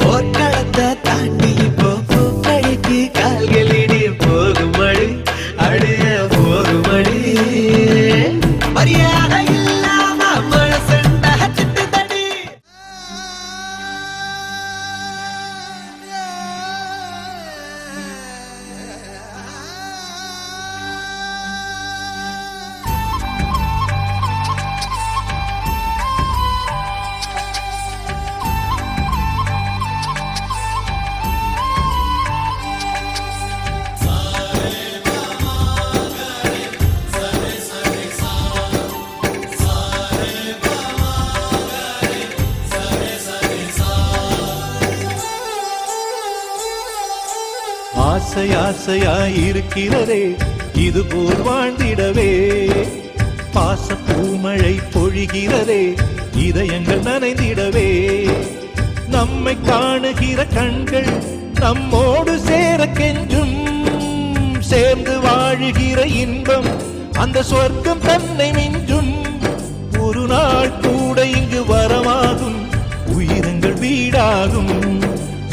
போர்க்களத்தை தாண்டி இப்போ பூக்கடைக்கு கால்களிடி போகுமடி அடிய போகுமடி மரியாதை இல்லாம மனசண்ட சிட்டு தடி ஆசை ஆசையாயிருக்கிறதே இது போல் வாழ்ந்திடவே பாச பூமழை பொழிகிறதே இதயங்கள் நனைந்திடவே நம்மை காணுகிற கண்கள் நம்மோடு சேர கெஞ்சும் சேர்ந்து வாழுகிற இன்பம் அந்த சொர்க்கம் தன்னை மிஞ்சும் ஒரு நாள் கூட இங்கு வரமாகும் உயிரங்கள் வீடாகும்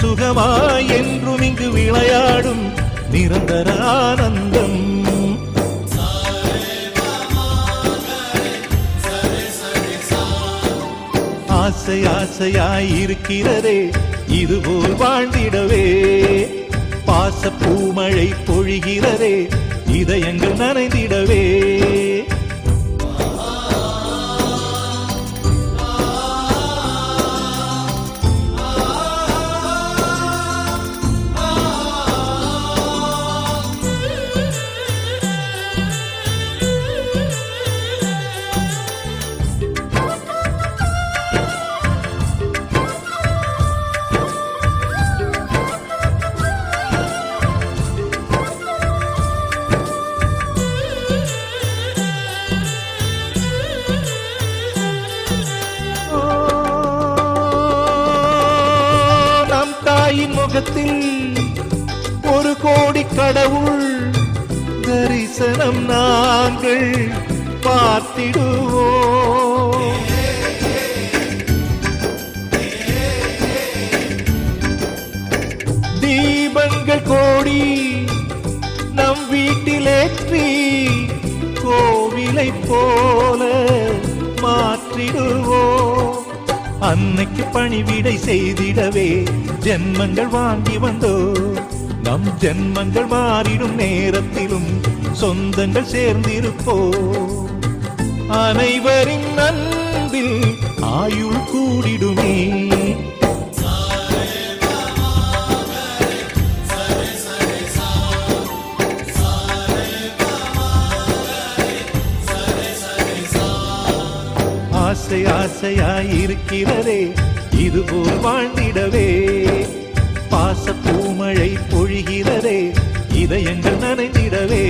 சுகமாய் என்றும் இங்கு விளையாடும் நிரந்தர ஆனந்தம் ஆசை ஆசையாயிருக்கிறதே இதுபோல் வாழ்ந்திடவே பாச பூமழை பொழிகிறதே இதயங்கள் நனைந்திடவே முகத்தில் ஒரு கோடி கடவுள் தரிசனம் நாங்கள் பார்த்திடுவோம் தீபங்கள் கோடி நம் வீட்டிலேற்றி கோவிலை போல மாற்றிடுவோம் அன்னைக்கு பணிவிடை செய்திடவே ஜென்மங்கள் வாங்கி வந்தோ நம் ஜென்மங்கள் மாறிடும் நேரத்திலும் சொந்தங்கள் சேர்ந்திருப்போ அனைவரின் அன்பில் ஆயுள் கூடிடுமே ஆசை ஆசையாயிருக்கிறதே இதுபோல் வாழ்ந்திடவே பாச பூமழை பொழிகிறதே இதயங்கள் நனைந்திடவே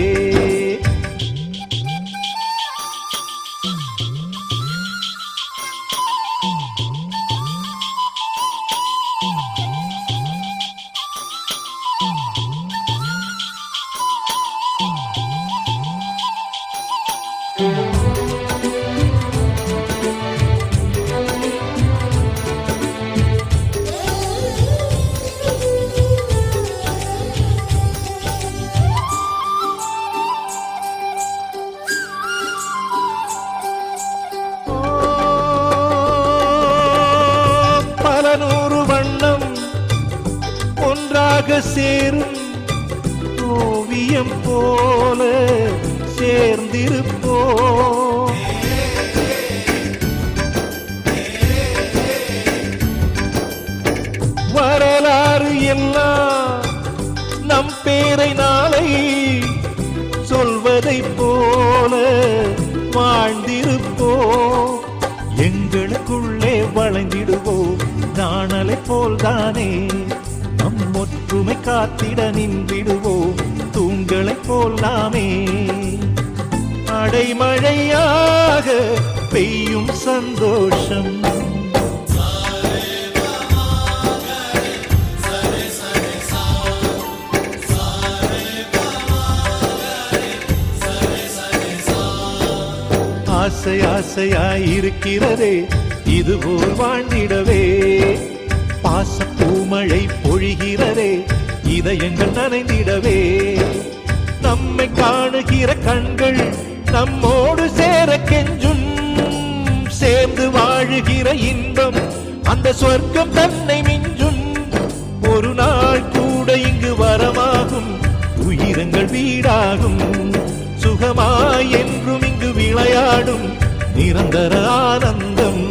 சேரும் ஓவியம் போல சேர்ந்திருப்போம் வரலாறு எல்லாம் நம் பேரை நாளை சொல்வதை போல வாழ்ந்திருப்போம் எங்களுக்குள்ளே வளைந்திடுவோம் நாணலை போல்தானே நம் ஒற்றுமை காத்திட நின்றிடுவோம் தூண்களை போலாமே அடைமழையாக பெய்யும் சந்தோஷம் ஆசை ஆசையாயிருக்கிறதே இதுபோல் வாழ்ந்திடவே இதயங்கள் நனைந்திடவே நம்மை காணுகிற கண்கள் நம்மோடு சேர கெஞ்சும் சேர்ந்து வாழுகிற இன்பம் அந்த சொர்க்கம் தன்னை மிஞ்சும் ஒரு நாள் கூட இங்கு வரமாகும் உயிரங்கள் வீடாகும் சுகமாய் என்றும் இங்கு விளையாடும் நிரந்தர ஆனந்தம்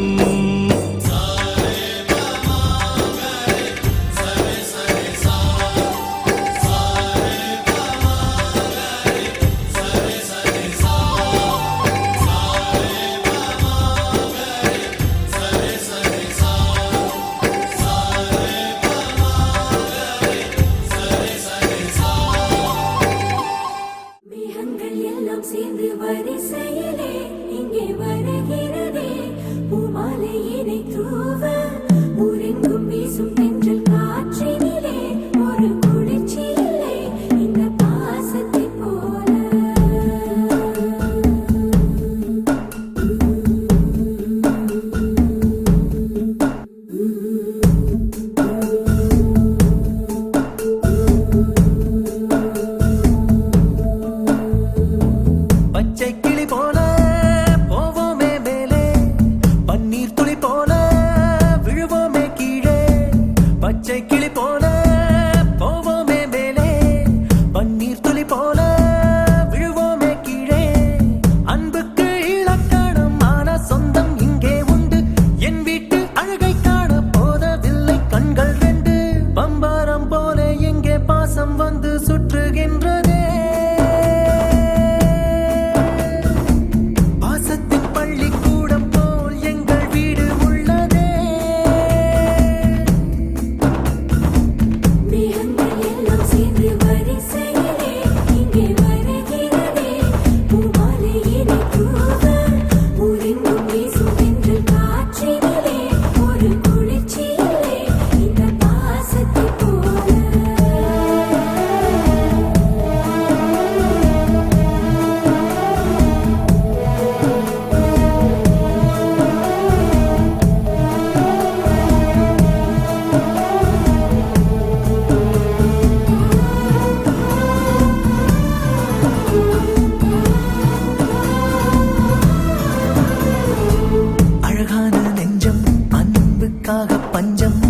பஞ்சம்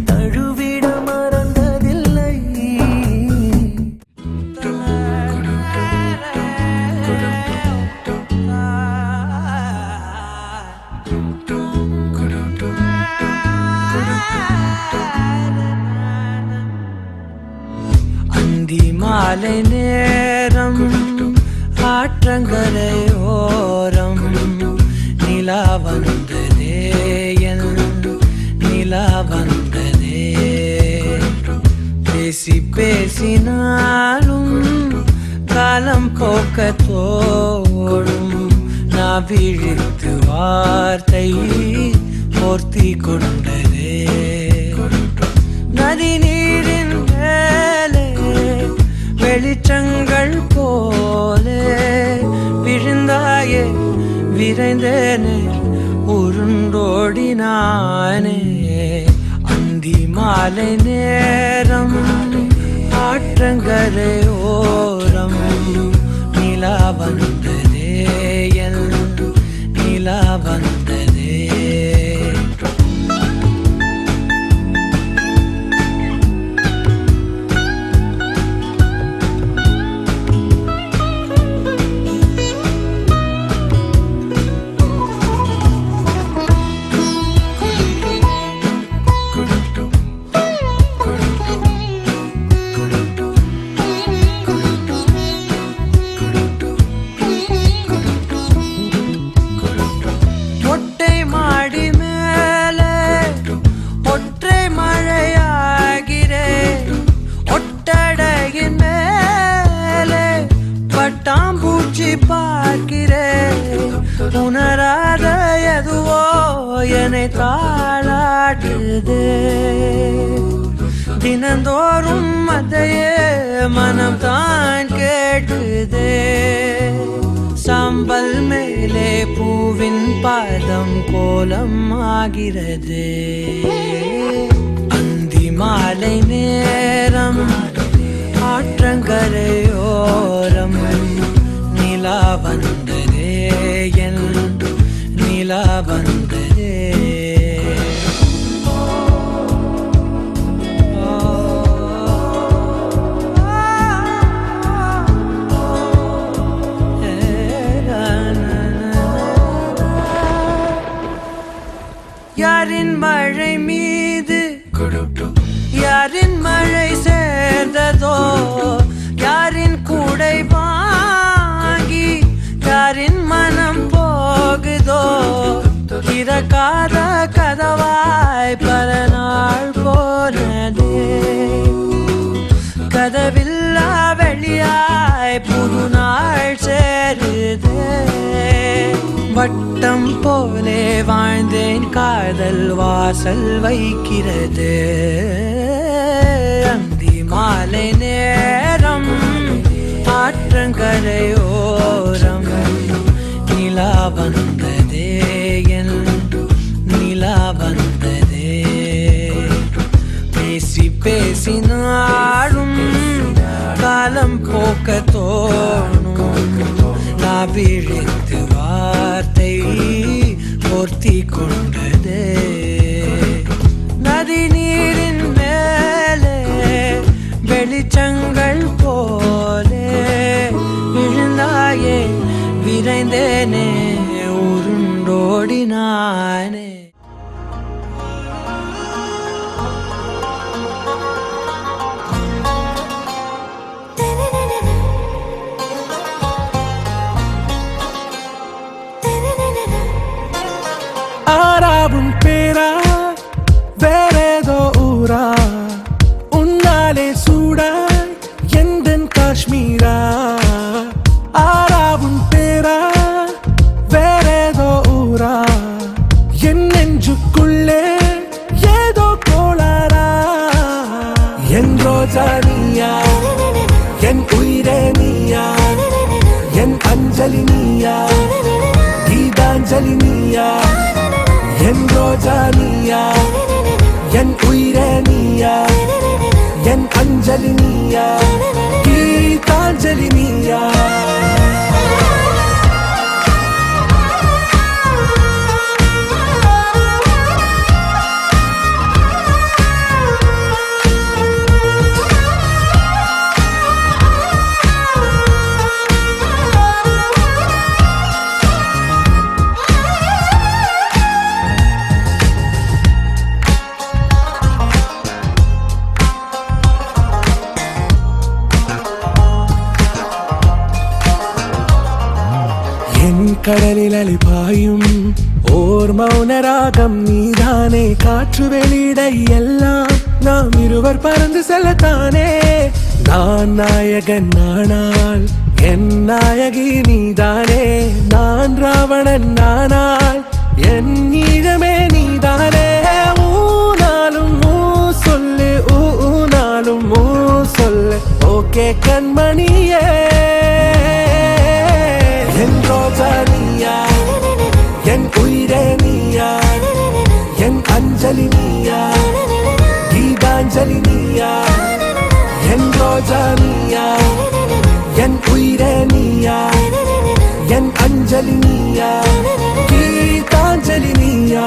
தழுவிட மறந்ததில்லை. அந்தி மாலை நேரம் ஆற்றங்கரை ஓரம் நிலா வந்ததே என் நிலா வந்ததே. பேசி பேசினாலும் காலம் போக்க தோடும் நான் விழித்து வார்த்தை போர்த்தி கொண்டதே. நதி நீரின் மேலே வெளிச்சங்கள் போலே விழுந்தாயே விரைந்தேனே உருண்டோடினானே. அந்தி மாலை நேரம் ஆற்றங்கரை ஓரம் நிலா வந்ததே என் நிலா வந்ததே. உணராத எதுவோ என்னை தாளாட்டுதே. தினந்தோறும் அதையே மனம் தான் கேட்குதே. சாம்பல் மேலே பூவின் பாதம் கோலம் ஆகிறதே. அந்தி மாலை நேரம் வாழ்ந்தேன் காதல் வாசல் வைக்கிறது அந்தி மாலை நேரம் ஆற்றங்கரையோரம் நிலா வந்ததே என் நிலா வந்ததே பேசி பேசி நாடும் காலம் போக்க தோணும் நான் விழித்து வார்த்தை போர்த்தி கொண்டதே நதி நீரின் மேலே வெளிச்சங்கள் போலே விழுந்தாயே விரைந்தேனே உருண்டோடினானே ஆறாவும் பேரா வேறேதோ ஊரா உன்னாலே சூடா எந்தன் காஷ்மீரா ஆறாவும் பேரா வேறேதோ ஊரா என் நெஞ்சுக்குள்ளே ஏதோ கோளாரா என் ரோஜா நீயா என் உயிரே நீயா என் அஞ்சலி நீயா கீதாஞ்சலி நீயா என் ரோஜா நீயா என் உயிரே நீயா என் அஞ்சலி நீயா கீதாஞ்சலி நீயா கடலில் அலிபாயும் ஓர் மௌனராகம் நீதானே காற்று வெளியிட எல்லாம் நாம் இருவர் பறந்து செல்லத்தானே நான் நாயகன் நானால் என் நாயகி நீதானே நான் ராவணன் நானால் என் ஈழமே நீதானே ஊனாலும் ஊ சொல்லு ஊனாலும் ஊ சொல்லு ஓகே கண்மணியே என் ரோஜா நீயா என் உயிரே நீயா என் அஞ்சலி நீயா கீதாஞ்சலி நீயா என் ரோஜா நீயா என் உயிரே நீயா என் அஞ்சலி நீயா கீதாஞ்சலி நீயா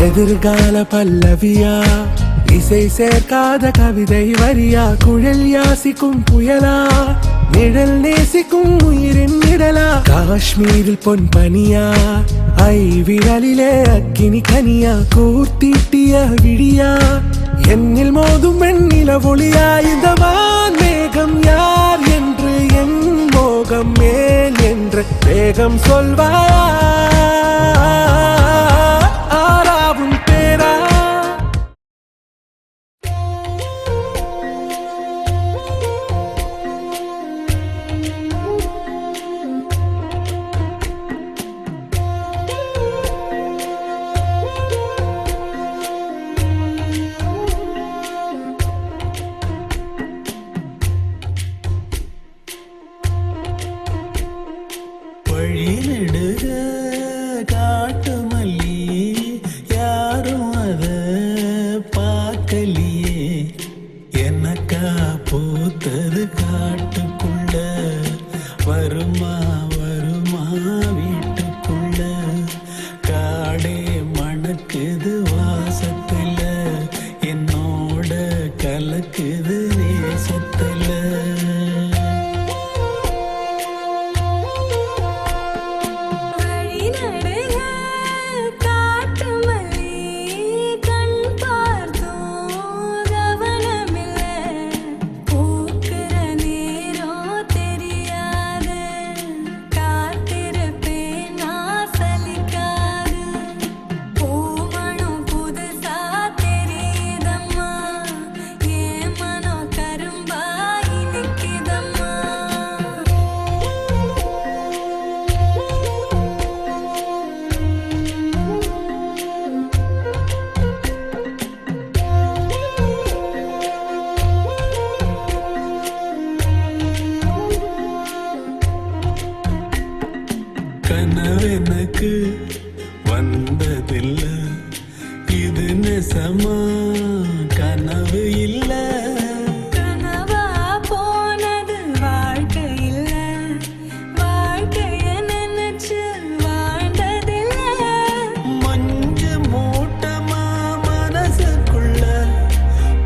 எதிர்கால பல்லவியா இசை சேர்க்காத கவிதை வரியா குழல் யாசிக்கும் புயலா நிழல் நேசிக்கும் உயிரின் நிழலா காஷ்மீரில் பொன் பனியா ஐ விரலிலே அக்கினி கனியா கூர்த்தீட்டிய விழியா என்னில் மோதும் வெண்ணில ஒளியா இந்த வான் மேகம் யார் என்று என் மோகம் மேல் என்று வேகம் சொல்வாயா ஆறாவும் பேரா வழி நெடுக கனவெனக்கு வந்ததில்லை, இது நெசமா கனவு இல்லை. கனவா போனது வாழ்க்கை இல்ல, வாழ்க்கைய நினைச்சு வாழ்ந்ததில்ல. மஞ்சு மூட்டமா மனசுக்குள்ள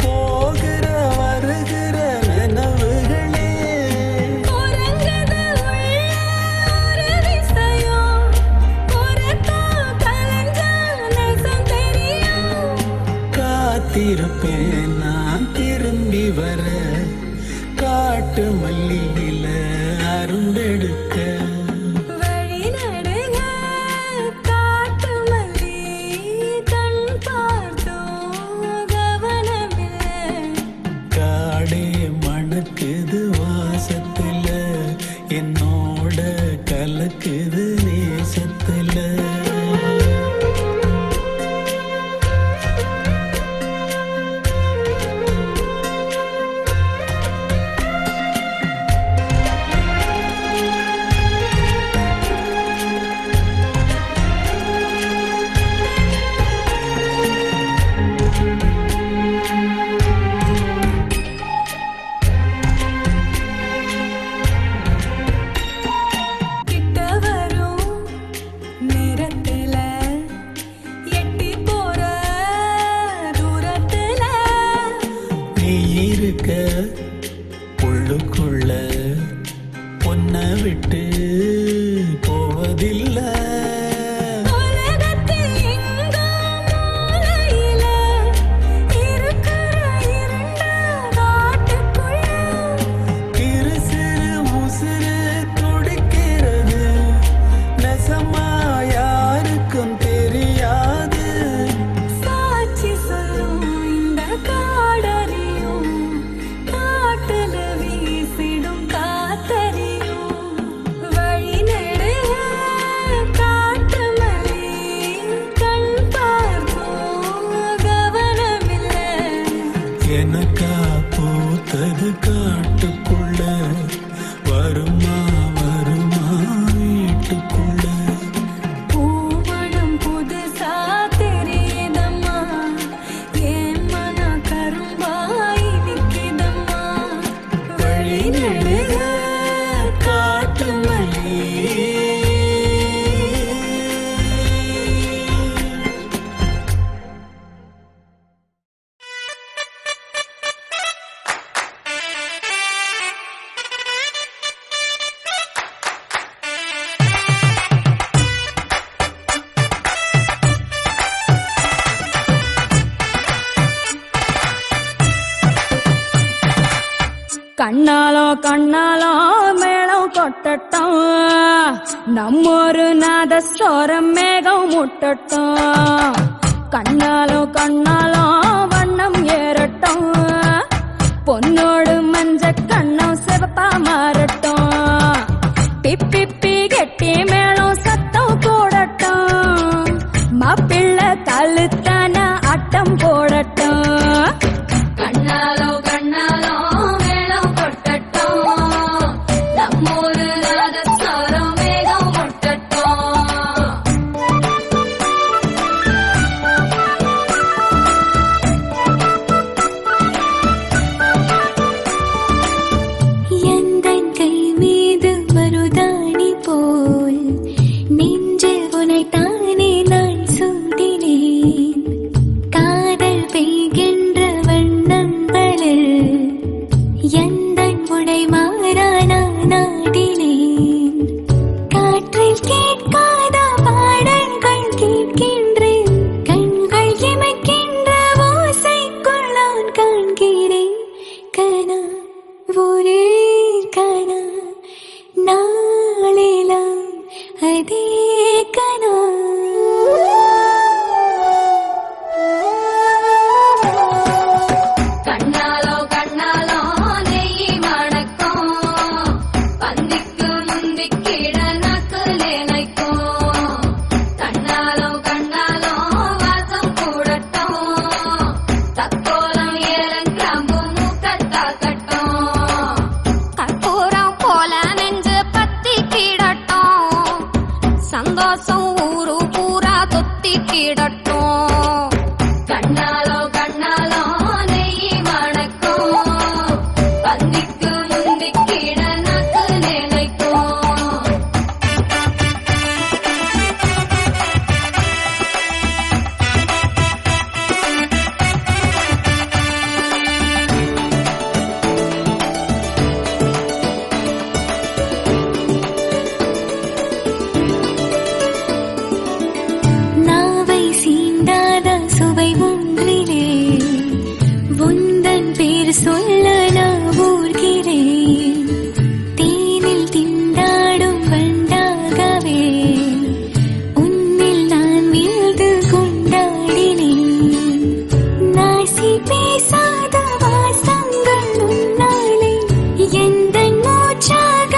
போகிற வருகிற நினைவுகளே. உறங்குது உள்ள ஒரு விஷயம், உறக்கா கலைஞ்சா நேசம் தெரியும். காத்திருப்பேன் நான் திரும்பி வர, காட்டு மல்லியில அரும்பெடுக்க. வழி நடுங்க காட்டு மல்லி, கண் பார்த்தோம் கவனமில்லை. காடே மணக்குது வாசத்துல, என்னோட கலக்குது நேசத்துல. கிட்ட வரும் நேரத்துல, எட்டி போற தூரத்துல. நீ இருக்க உள்ளுக்குள்ள பொன்ன விட்டு போவதில்லை. உலகத்தில் எங்கோ மூலையில இருக்கிற இருண்ட காட்டுக்குள்ள. சிறு சிறு உசுறு துடிக்கிறது, நெசமா யாருக்கும் தெரியாது. சாட்சி சொல்லும் இந்த காடறியும், காட்டுல வீசிடும் காத்தறியும். வழி நடுக காட்டு மல்லி, கண் பார்த்தோம் கவனமில்லை. எனக்கா பூத்தது காட்டுக்குள்ள, வருமா வருமா வீட்டுக்குள்ள. பூமணம் புதுசா தெரியுதம்மா, என் மனம் கரும்பாய் நிக்குதம்மா. வழி நடுக காட்டு மல்லி. கண்ணாலோ மேளம் கொட்டட்டும், நம்மொரு நாதஸ்வரம் மேகம் முட்டட்டும். கண்ணாலோ வண்ணம் ஏறட்டும், பொன்னோடு மஞ்ச கண்ணம் சிவப்பா மாறட்டும். பிப்பி கெட்டி மேளம் சத்தம் கூடட்டும், மாப்பிள்ளை கழுத்தான ஆட்டம் போடட்டும். கண்ணாலோ மேளம் கொட்டட்டும், நம்மூரு நாதஸ்வரம் மேகம் முட்டட்டும். எந்தன் கை மீது மருதாணி போல் சந்தோஷம் ஊரு பூரா தொத்திக்கிடட்டும். கண்ணாலோ கண்ணாலோ நெய் மணக்கும், பந்திக்கு முந்திக்கிட நக்கு நினைக்கும். நாவை சீண்டாத சுவை ஒன்றிலே உந்தன் பேர் சொல்ல நான் ஊர்கிறேன். தேனில் திண்டாடும் வண்டாகவே உன்னில் நான் வீழ்ந்து கொண்டாடினேன். நாசி பேசாத வாசங்கள் உன்னாலே எந்தன் மூச்சாக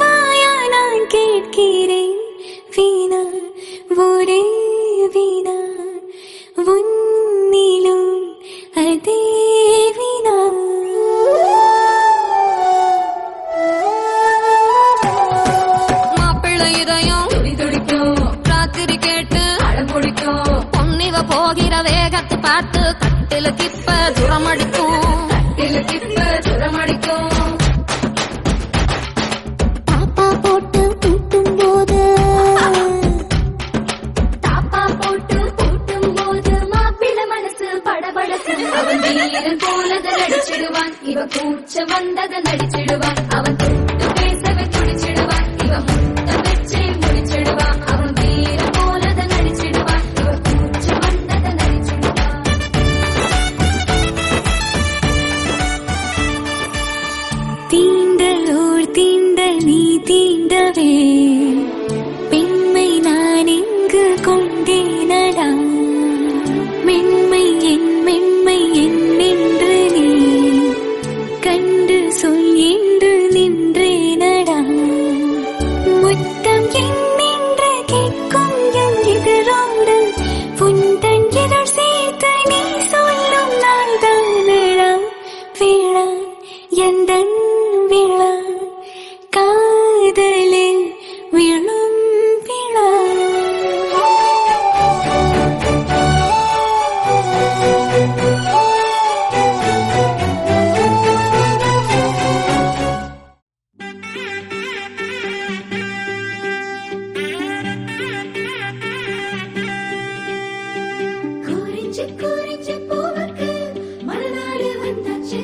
வாயா நான் கேட்கிறேன். வீணா ஒரே வீணா உன்னிலும் அதே வீணா. மாப்பிள்ளை இதயம் துடிதுடிக்கும், ராத்திரி கேட்டு அடம் பிடிக்கும். பொன்னிவ போகிற வேகத்தை பார்த்து கட்டிலுக்கு இப்ப துரமடிக்கும், கட்டிலுக்கு இப்ப துரமடிக்கும். பாப்பா போட்டு பூட்டும் போது தாப்பா போட்டு கூட்டும் போது மாப்பிள்ளை மனசு படபடக்கு. அவன் வீரன் போலத நடிச்சிடுவான், இவ கூச்ச வந்தத நடிச்சிடுவான். அவன் தொட்டு பேசவே துடிச்சிடுவான், இவ முத்தம் வச்சே முடிச்சிடுவான். அவன் வீரன் போலத நடிச்சிடுவான், இவ கூச்ச வந்தத நடிச்சிடுவான். தீண்டலோர் தீண்டல் நீ தீண்டவே பெண்மை நான் எங்கு கொண்டேனடா. மென்மை என்னென்று நீ கண்டு சொல் என்று நின்றேனடா. முத்தம் என்னென்று கேட்கும் என் எதிரோடு உந்தன் எதிர் சேர்த்து நீ சொல்லும் நாள் தானடா. விழா எந்தன் விழா காதலில் விழும் விழா. குறிஞ்சி குறிஞ்சி பூவுக்கு மறுநாடு வந்தாச்சு,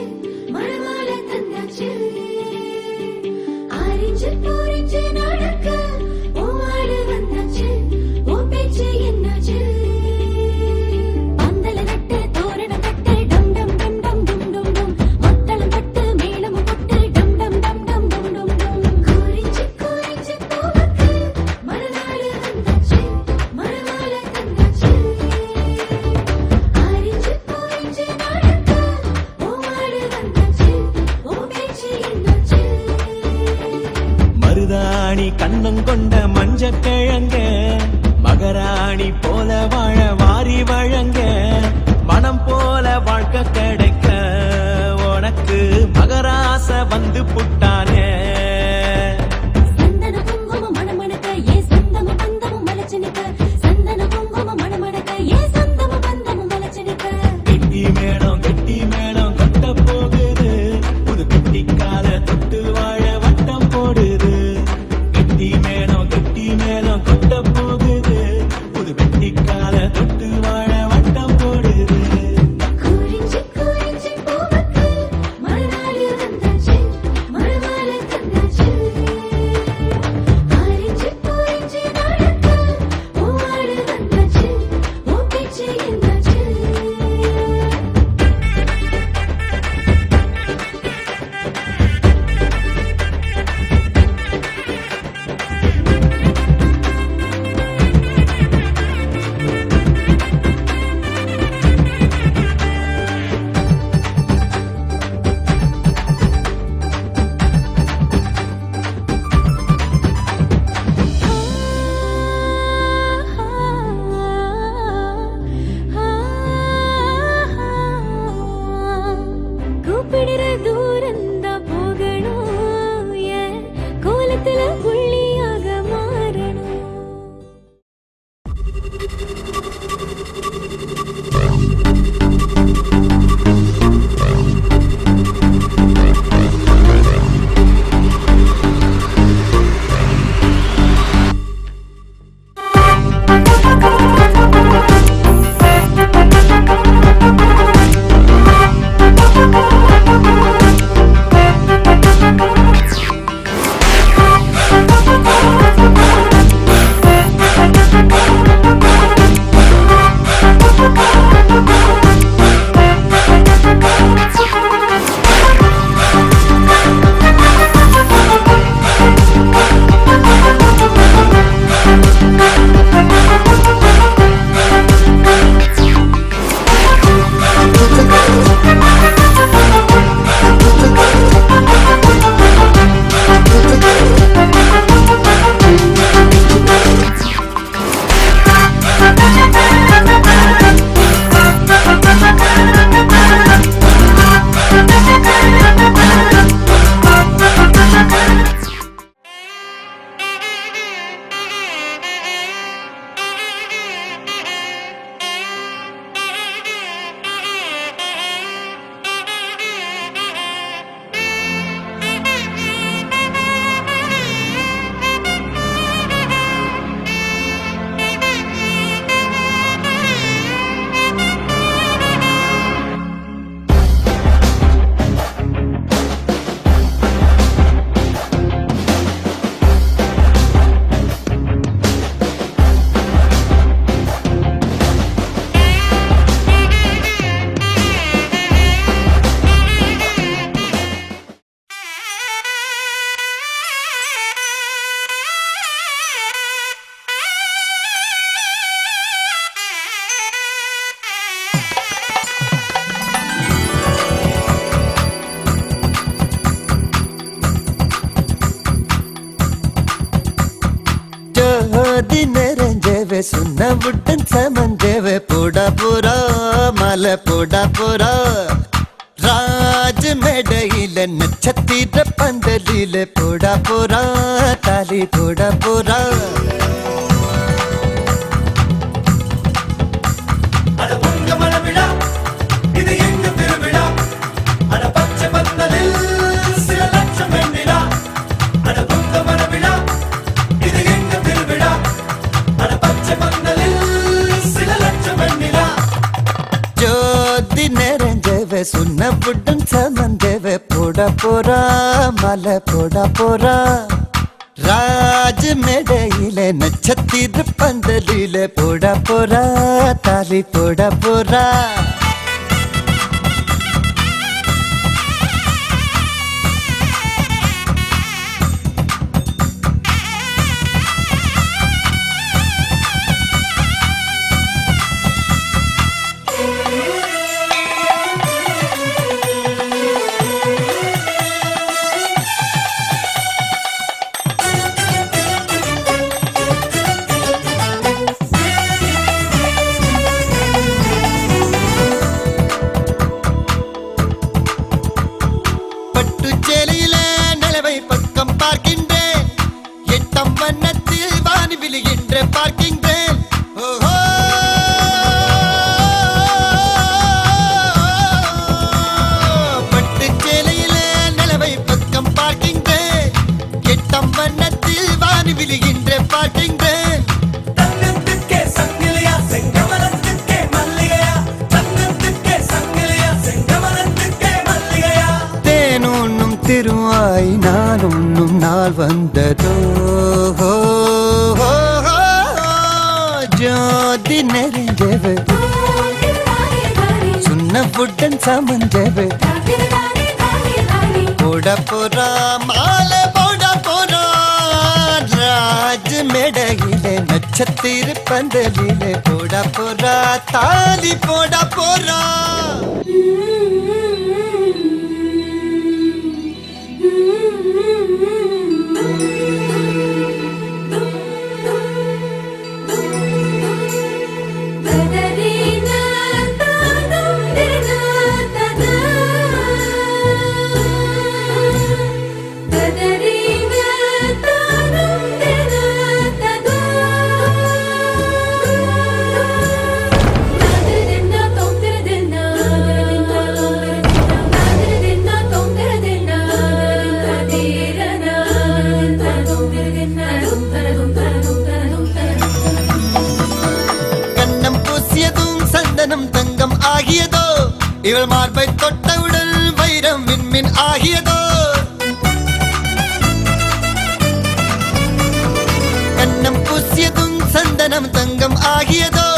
மறுமாலை தந்தாச்சு. ஆரிஞ்சு பூரிஞ்சு நடக்க பூவாடு வந்தாச்சு, உன் பேச்சு என்னாச்சு. பந்தல கட்டு தோரணம் கட்டு டம் டம் டம் டம் டும் டும் டும், மத்தளம் கட்டு மேளமும் கொட்டு டம் டம் டம் டம் டும் டும் டும். குறிஞ்சி குறிஞ்சி பூவுக்கு மறுநாடு வந்தாச்சு, மறுமாலை தந்தாச்சு. ஆரிஞ்சு பூரிஞ்சு நடக்க பூவாடு வந்தாச்சு, உன் பேச்சு என்னாச்சு. மருதாணி கண்ணம் கொண்ட மஞ்சக்கிழங்க மகராணி போல வாழ வாரி வழங்க மனம் போல வாழ்க்கை கிடைக்க உனக்கு மகராச வந்து புட்டானே. சந்தன குங்குமம் மணமணக்க ஏ சந்தம பந்தமும் மலச்சனிக்க, சந்தன குங்குமம் மணமணக்க ஏ சந்தம பந்தமும் மலச்சனிக்க. கெட்டி மேளம் கட்ட போகுது, புது கெட்டிக்கால தொட்டு வாழ வட்டம் போடுது. கெட்டி மேளம் கொட்ட போகுது, புது கெட்டிக்கால தொட்டு வாழ வட்டம் போடுது. குறிஞ்சி குறிஞ்சி பூவுக்கு மறுநாடு வந்தாச்சு, மறுமாலை தந்தாச்சு. ஆரிஞ்சு பூரிஞ்சு நடக்க பூவாடு வந்தாச்சு, உன் பேச்சு என்னாச்சு. ஜோதி நிறைஞ்சவே சுண்ணவுடன் சமஞ்சவே போடா போரா மலை போடா போரா ராஜ மேடையில நட்சத்திர பந்தலில போடா போரா தாலி போடா போரா அட பொங்க மனவிழா இது எங்க திருவிழா அட பச்சை பந்தலில் சில லட்சம் வெண்ணிலா அட பொங்க மனவிழா இது எங்க திருவிழா அட பச்சை பந்தலில் சில லட்சம் வெண்ணிலா ஜோதி நிறைஞ்சவே சுண்ணவுடன் சமஞ்சவே போடா போரா மலை போடா போரா ராஜ மேடையில நட்சத்திர பந்தலில போடா போரா தாலி போடா போரா பட்டுச்சேலையில நிலவை பக்கம் பார்க்கின்றேன் எட்டம் வண்ணத்தில் வானி விழுகின்ற பார்க்கின்றேன் ஓஹோ பட்டுச்சேலையில நிலவை பக்கம் பார்க்கின்றேன் எட்டம் வண்ணத்தில் வானி விழுகின்ற பார்க்கின்றேன் தங்கத்துக்கே சங்கிலியா செங்கமலத்துக்கே மல்லிகையா தங்கத்துக்கே சங்கிலியா செங்கமலத்துக்கே மல்லிகையா தேனுண்ணும் திருவாய் நான் உண்ணும் நாள் வந்ததோ ஜோதி நெறிஞ்சவு சுண்ணவுடன் சமஞ்சவு போட போறா மாலை போட போறா ராஜ மேடையிலே நட்சத்திர பந்தலிலே போட போறா தாலி போட போறா கண்ணம் பூசியதும் சந்தனம் தங்கம் ஆகியதோ இவள் மார்பை தொட்டவுடன் வைரம் விண்மின் ஆகியதோ கண்ணம் பூசியதும் சந்தனம் தங்கம் ஆகியதோ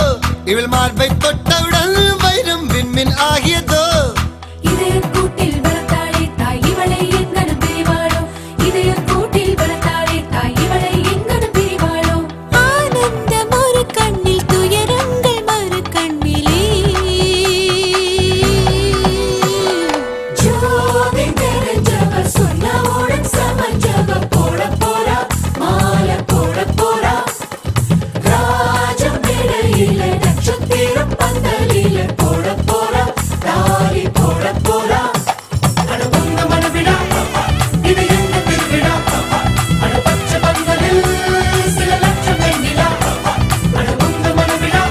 இவள் மார்பை தொட்டவுடன் வைரம் விண்மின் ஆகியதோ இதயக்கூட்டில் வளர்த்தாளே தாய் இவளை எங்கனும் பிரிவாளோ இதயக்கூட்டில் வளர்த்தாளே தாய் இவளை எங்கனும் பிரிவாளோ ஆனந்தம் ஒரு கண்ணில் துயரங்கள் மறு கண்ணிலே ஜோதி நிறைஞ்சவ சொன்னவுடன் சமஞ்சவ போட போறா மாலை போட போறா ராஜம் இடையில நட்சத்திரம் பந்தலில போட போறா தாலி போட போறா அட பொங்க மனவிழா இது எங்க திருவிழா அட பச்சை பந்தலில் சில லட்சம் வெண்ணிலா அட பொங்க மனவிழா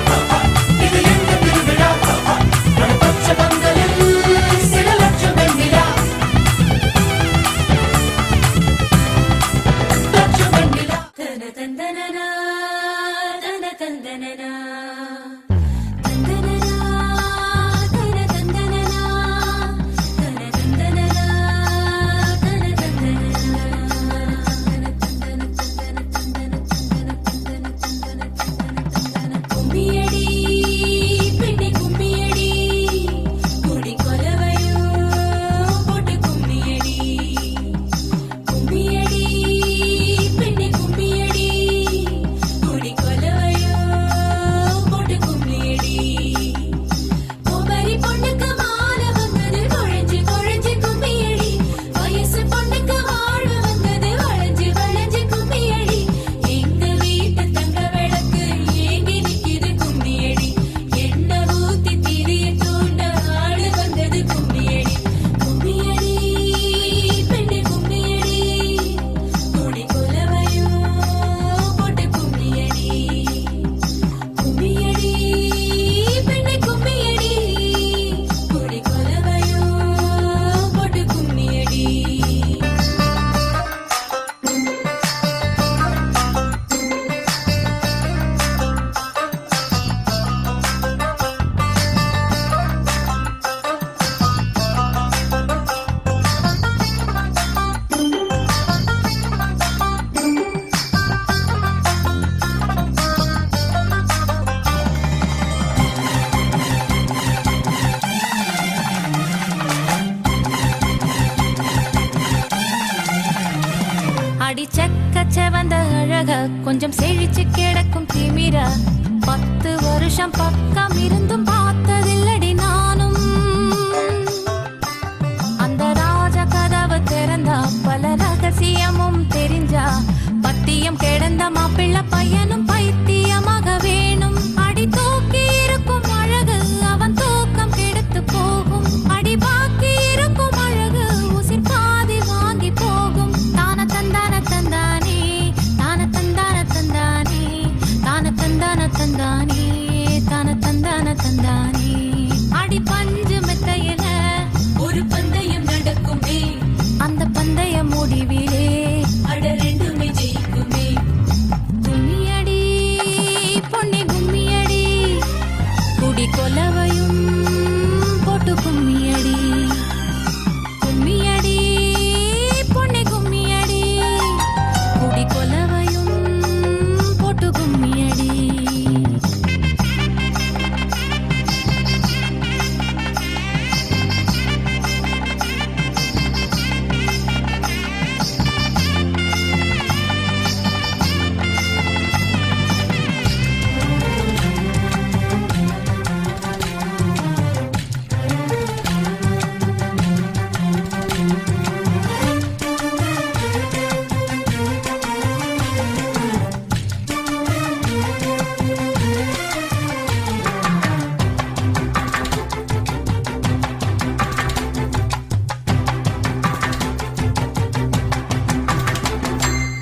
இது எங்க திருவிழா அட பச்சை பந்தலில் சில லட்சம் வெண்ணிலா லட்சம் வெண்ணிலா தன தந்தனனா தன தந்தனனா கும்மியடி பெண்ணே கும்மியடி குடி கொலவையோ போட்டு கும்மியடி கும்மியடி பெண்ணே கும்மியடி குடி கொலவையோ புருஷன் பக்கம் இருந்தும் பார்த்ததில்லடி நானும். அந்த ராஜ கதவு திறந்தா பல ரகசியமும் தெரிஞ்சா பத்தியம் கிடந்த மாப்பிள்ள பையனும் பைத்தியமாக வேணும். அடி தூக்கி இருக்கும் அழகு அவன் தூக்கம் கெடுத்து போகும். அடி பாக்கி இருக்கும் அழகு உசிர் பாதி வாங்கி போகும். தான தந்தான தந்தானே தான தந்தான தந்தானே தான தந்தான தந்தானே தான தந்தான தந்தானே. அடி பஞ்சு மெத்தையில ஒரு பந்தயம் நடக்குமே. அந்த பந்தய முடிவிலே அட ரெண்டுமே ஜெயிக்குமே. கும்மியடி பொன்னி கும்மியடி குடி கொலவையும் போட்டு கும்மியடி. கும்மியடி பொன்னி கும்மியடி குடி கொலவையும் போட்டு கும்மியடி.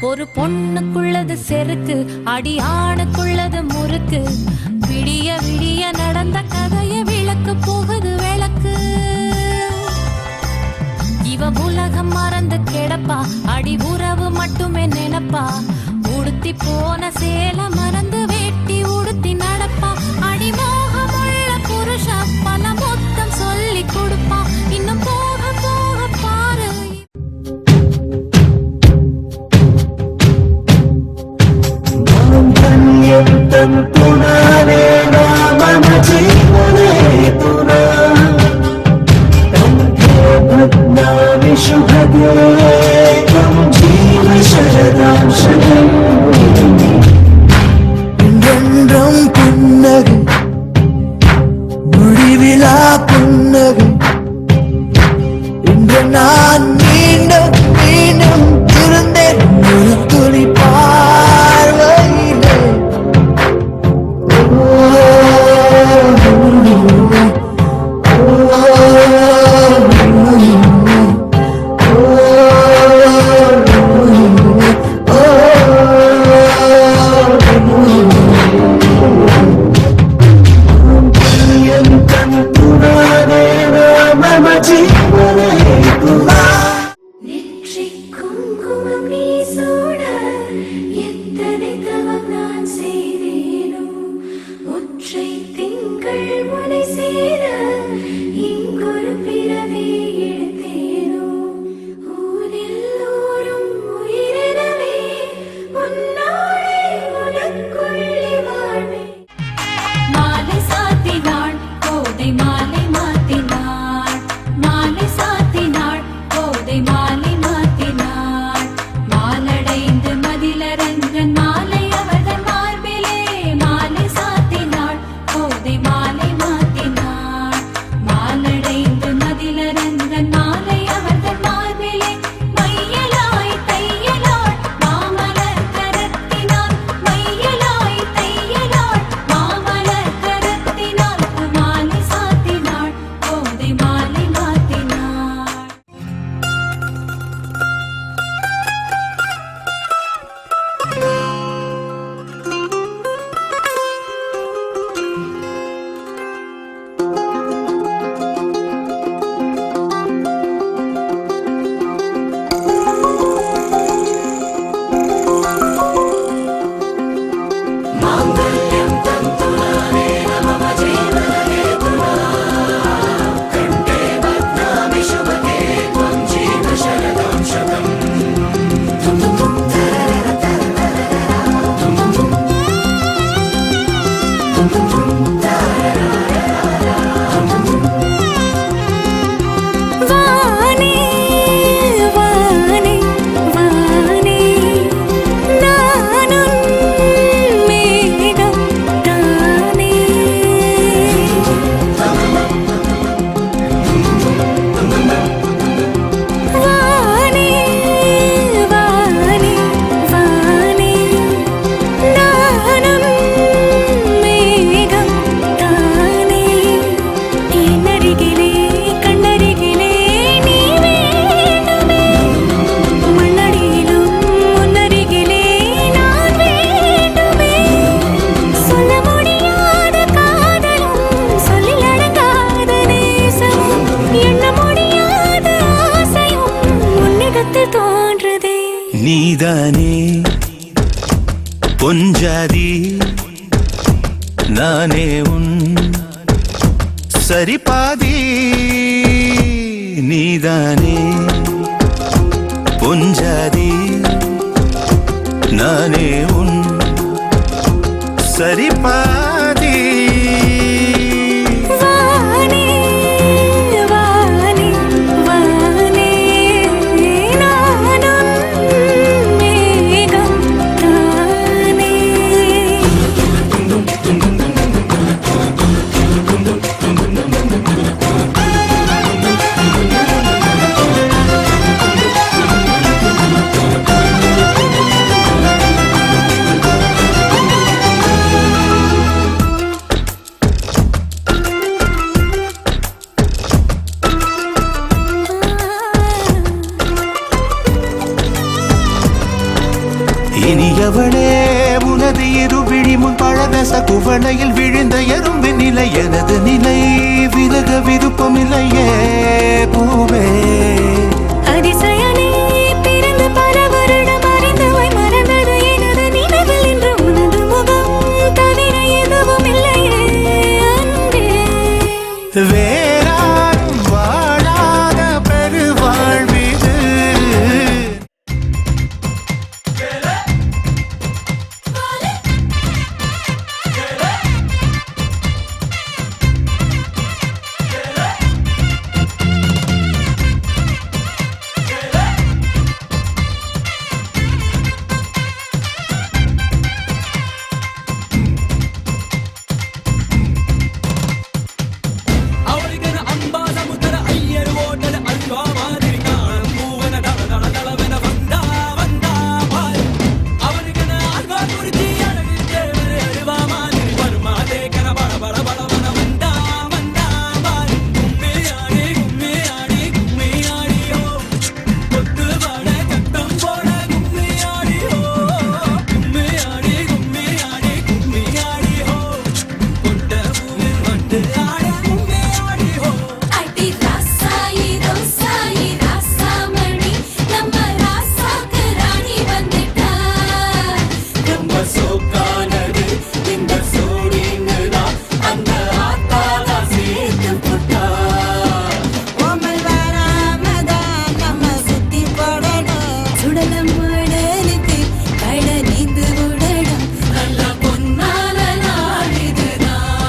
ஒரு பொண்ணுக்குள்ளது செருக்கு அடி ஆணுக்குள்ளது முறுக்கு. விடிய விடிய நடந்த கதைய விளக்கு போகுது விளக்கு. இவ உலகம் மறந்து கிடப்பா அடி உறவு மட்டுமே நினைப்பா. உடுத்தி போன சேல மறந்து வேட்டி உடுத்தி நடப்பா. அடி மோகமுள்ள புருஷ பல மொத்தம் சொல்லி கொடுப்பா. இன்னும் போக போக பாரு. என்றென்றும் புன்னகை முடிவிலா புன்னகை. இன்று நான் மீண்டும் மீண்டும் இருந்தேன் ஒரு துளி பார்வையிலே. நெற்றிக் குங்குமம் நீ சூட எத்தனை தவம் நான் செய்தேனோ. ஒற்றை திங்கள் முனை சேர இங்கொரு பிறவி எடுத்தேனோ. ஊரில் ஊரும் உயிரினவே உன்னாலே உனக்குள்ளே வாழ்வே. மாலை சாத்தினாள் கோதை மாலை மாத்தினாள். மாலை சாத்தினாள் கோதை மாலை மாத்தினாள். மாலடைந்து மதிலரங்கன் மாலை அவர்கள் மார்பிலே. மாலை சாத்தினாள் கோதை மாலை மாத்தினாள். நானே உன் சரிபாதி நீதானே பொஞ்சாதி நானே உன் சரிபாதி வானே வானே வானே நானும் மேகம் தானே இனியவளே உனது இருவிழி முன் பழதச குவளையில் விழுந்த எறும்பு நிலை எனது நிலை விலக விருப்பமில்லையே பூவே அதிசயனே பிறந்து பல வருடம் அறிந்தவை மறந்தது எனது நினைவில் இன்று உனது முகம் தவிர எதுவும் இல்லையே அன்பே வேறாரும் வாழாத பெருவாழ்விது அவளிகன அம்பா சமுத்திர ஐயர் ஓட்டல அல்வா மாதிரி காணும் பூவன தள தள தளவென வந்தா வந்தா பாய் அவளிகன அல்வா குறிச்சி அழகு தேவரு அழுவா மாதிரி வருமா தேக்கன பட பட படவன வந்தா வந்தா பாய் கும்மி ஆடி ஓ கொத்து பாட கட்டம் போட கும்மி ஆடி ஓ கும்மி ஆடி ஓ கொண்ட பூவில் வந்து ஆட கும்மி ஆடி ஓ அடி ராசாயி ரோசாயி ராசாமணி நம்ம ராசாக்கு ராணி வந்துட்டா ரொம்ப சோக்கானது இந்த சோடிங்களா அந்த ஆத்தாலா சேர்த்து புட்டா கோமல் வராமதான் நம்ம சுத்தி போடணும் சுடலம் மடலுக்கு கட நீந்து விடணும் நல்ல பொன்னால நாள் இதுதான்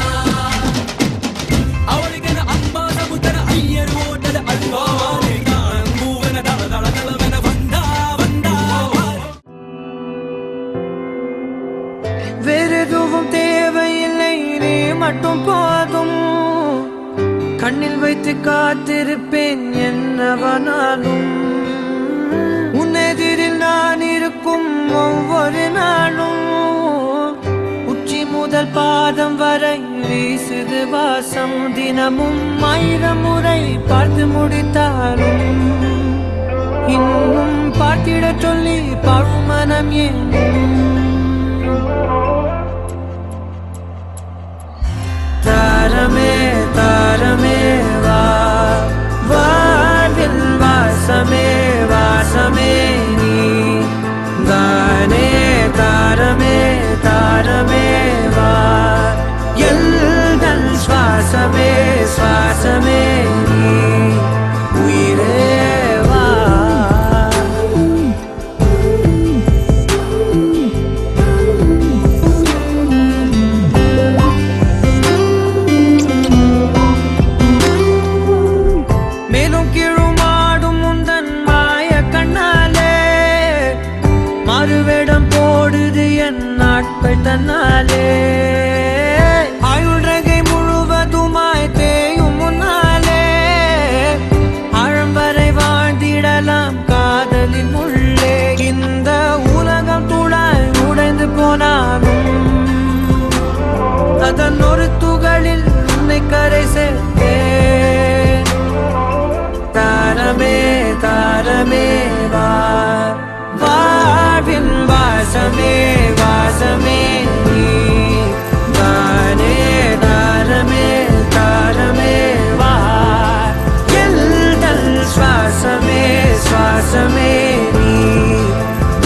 அவளுக்கென அம்பா சமுத்திர ஐயர் ஓட்டல அல்வா மாதிரி காணும் பூவன தள தள தளவென வந்தா வந்தா வேறெதுவும் தேவையில்லை நீ மட்டும் போதும் கண்ணில் வைத்து காத்திருப்பேன் என்னவனாலும் உன்னெதிரில் நான் இருக்கும் ஒவ்வொரு நாளும் உச்சி முதல் பாதம் வரை வீசுது வாசம் தினமும் 1000 முறை பார்த்து முடித்தாலும் இன்னும் பார்த்திடச் சொல்லி பழுமனம் ஏன் தாரமே தாரமே வா வாழ்வில் வாசமே வாசமே நீ தானே தாரமே தாரமே வா எல்தன் சுவாசமே சுவாசமே நீ உயிரே வா மேலும் கீழுமாடும் முந்தன் மாய கண்ணாலே மாறுவேடம் போடுது என் நாட்கள் தன்னாலே ஆயுள் ரகை முழுவதுமாய் தேயும் முன்னாலே ஆழம் வரை வாழ்ந்திடலாம் காதலின் உள்ளே இந்த உலகம் துளாய் உடைந்து போனாலும் அதன் ஒரு துகளில் உன்னை கரை சேர்த்தேன் தாரமே தாரமே வா வாழ்வின் வாசமே வாசமே நீ தானே தாரமே தாரமே வா எல்தல் சுவாசமே சுவாசமே நீ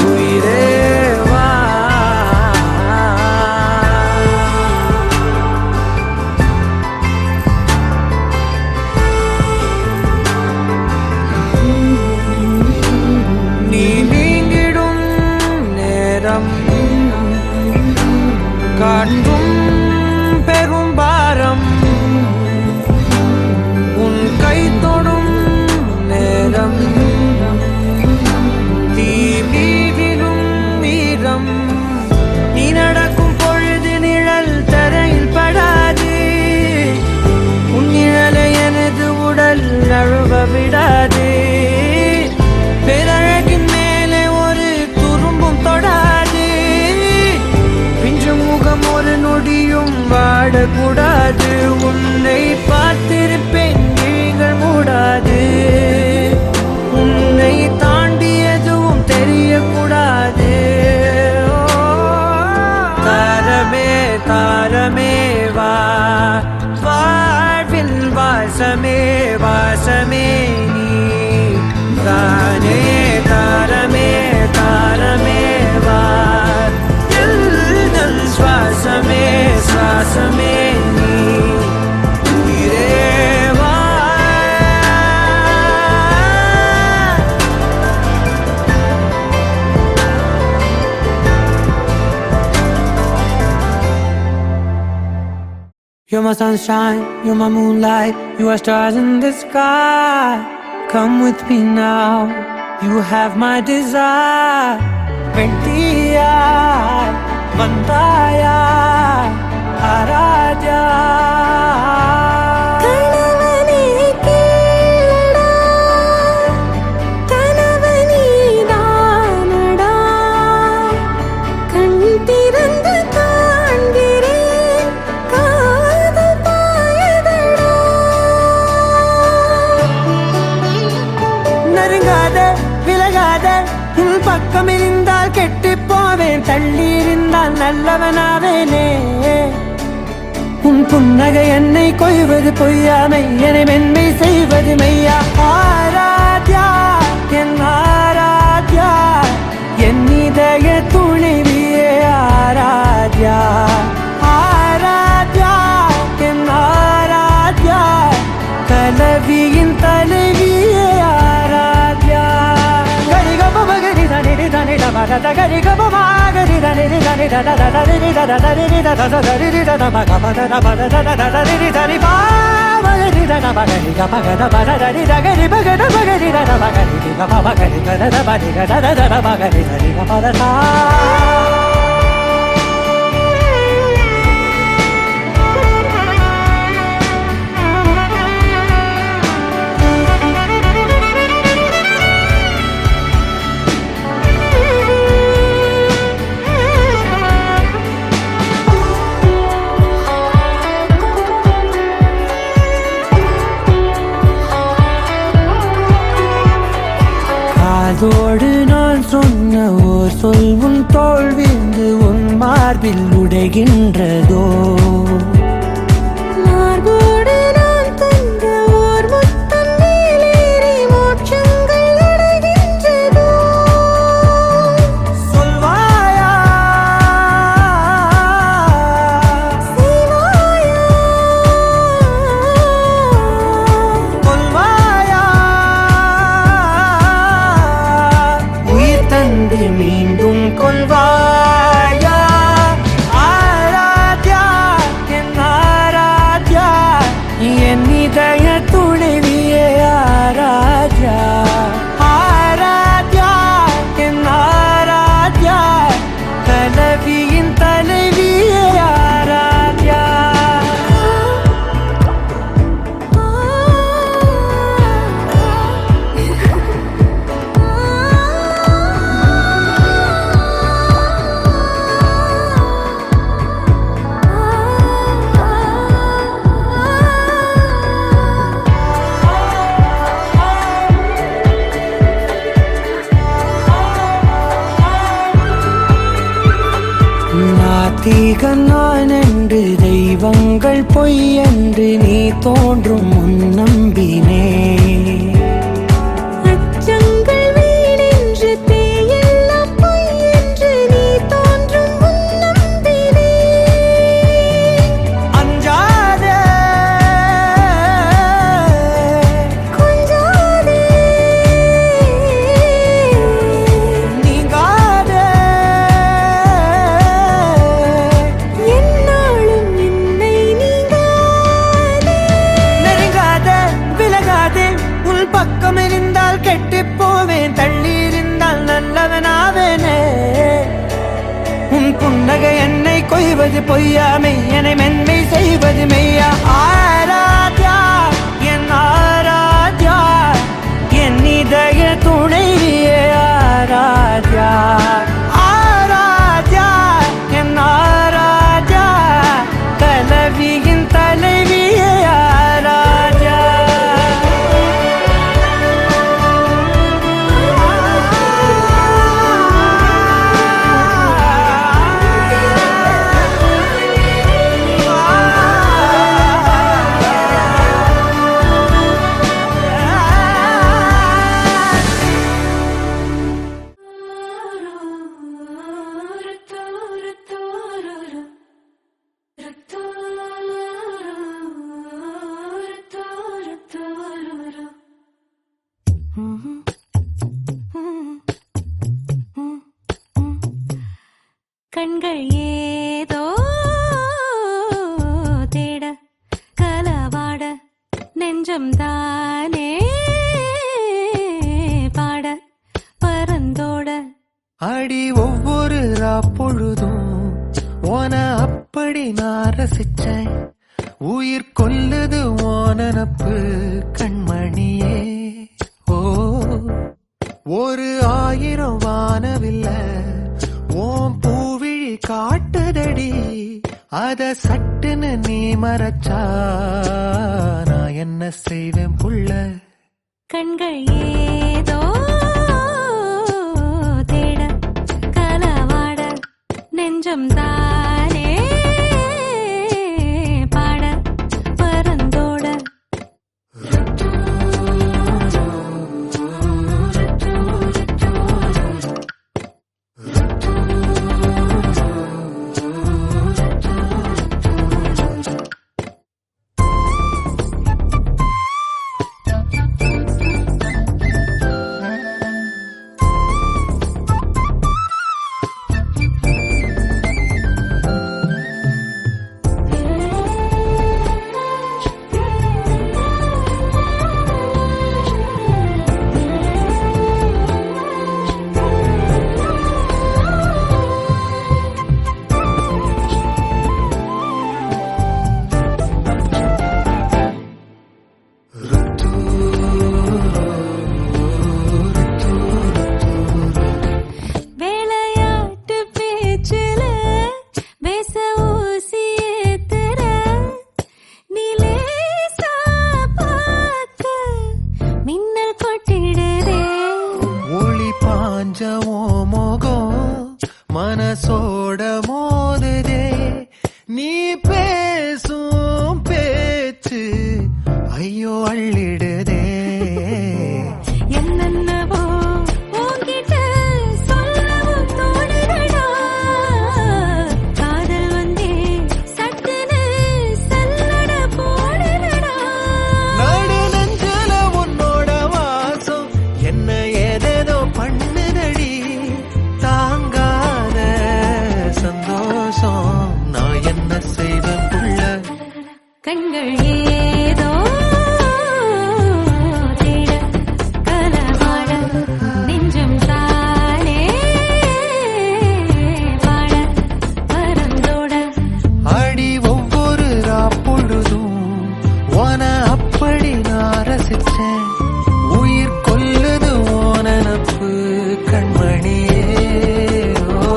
உயிரே வா சுமந்தும் பெரும் பாரம் உன் கை தொடும் நேரம் தீ மீதிலும் வீரம் நீ நடக்கும் பொழுது நிழல் தரையில் படாது உன் நிழலை எனது உடல் நழுவ விடாது பேரழகின் மேலே ஒரு துரும்பும் தொடாது பிஞ்சு முகம் ஒரு நொடியும் வாடக்கூடாது உன்னை பார்த்திருப்பேன் விழிகள் மூடாது உன்னை தாண்டி எதுவும் தெரியக்கூடாது தாரமே தாரமே வா வாழ்வில் வாசமே வாசமே நீ தானே தாரமே தாரமே வா எல்தல் சுவாசமே சுவாசமே நீ உயிரே வா You're my sunshine, you're my moonlight, you are stars in the sky. Come with me now, you have my desire. Vendiya, Vandaya, Araja. கணவனே கேளடா கணவனே தானடா கண் திறந்து காண்கிறேன் காதல் பாயதடா நெருங்காத விலகாத உன் பக்கம் இருந்தால் கெட்டுப் போவேன் தள்ளி இருந்தால் நல்லவனாவேனே உன் புன்னகை என்னை கொய்வது பொய்யாமை என்னை மென்மை செய்வது மெய்யா ஆராத்யா என் ஆராத்யா என் இதய துணைவியே ஆராத்யா ஆராத்யா என் ஆராத்யா கலவியின் தலைவியே ஆராத்யா கரிகப மகரி தனி தனி டபத கரிகப மகரி தனி தனி தத தரி தத தரி தத தரி தத மகபத தபத தத தரி தரி பா மகரி தத மகரி கபத பத தரி தகரி பகத மகரி தத மகரி கப மகரி தத பதி தத தத மகரி தரி கபத தா காதோடு நான் சொன்ன ஓர் சொல் உன் தோள் விந்து உன் மார்பில் உடைகின்றதோ மார்போடு நான் தந்த ஓர் முத்தம் மேலேறி மோட்சங்கள் அடைகின்றதோ சொல்வாயா செய்வாயா கொல்வாயா உயிர் தந்து மீண்டும் கொள்வாயா ஆராத்யா என் ஆராத்யா என் இதய துணைவியே ஆராத்யா ஆராத்யா என் ஆராத்யா கலவியின் தலைவியே ஆராத்யா நாத்திகன் நான் என்று தெய்வங்கள் பொய் என்று நீ தோன்றும் முன் நம்பினே அச்சங்கள் வீணென்று பேயெல்லாம் பொய் என்று நீ தோன்றும் முன் நம்பினே அஞ்சாதே கொஞ்சாதே நீங்காதே செய்வது பொய்யா மெய்யனை மென்மை செய்வது மெய்யா ஆராத்யா என் ஆராத்யா என் இதய துணைவியே ஆராத்யா ஆராத்யா என் ஆராத்யா கலவியின் தலைவியே ஆராத்யா கண்கள் ஏதோ தேட கலவாட நெஞ்சம் தானே பாட பரந்தோட அடி ஒவ்வொரு பொழுதும் ஓன அப்படி நான் ரசிச்சேன் உயிர் கொல்லுது ஓனப்பு கண்மணியே ஓ ஒரு 1000 வானவில்ல ஓம் பூவிழி காட்டுதடி அத சட்டுன்னு நீ மறைச்சா நான் என்ன செய்வேன் புள்ள கண்கள் ஏதோ தேட கலவாட நெஞ்சம் தானே பாட பரந்தோட வேளையாட்டு பேச்சுல வேச ஊசி ஏத்துற நிலேசா பார்க்க மின்னல் கொட்டிடுதே ஒளி பாஞ்சமோ மோகம் மனசோட மோதுதே நீ பேசும் பேச்சு ஐயோ அள்ளிடுதே என்னென்னவோ உன்கிட்ட சொல்லவும் தோணுதடா காதல் வந்தே சட்டுன்னு சல்லட போடுதடா நடு நெஞ்சல உன்னோட வாசம் என்ன ஏதேதோ பண்ணுதடி தாங்காத சந்தோஷம் நான் என்ன செய்வேன் புள்ள கண்கள் ஏதோ தேட கலவாட நெஞ்சம் தானே பாட பரந்தோட அடி ஒவ்வொரு பொழுதும் ஓன அப்படி நான் ரசிச்சேன் உயிர் கொல்லுது ஓனப்பு கண்மணியே ஓ,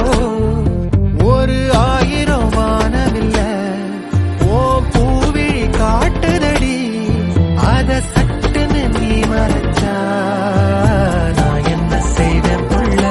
ஒரு 1000 வானவில்ல ஓ பூவிழி காட்டுதடி அத சட்டுன்னு நீ மறைச்சா நான் என்ன செய்வேன் புள்ள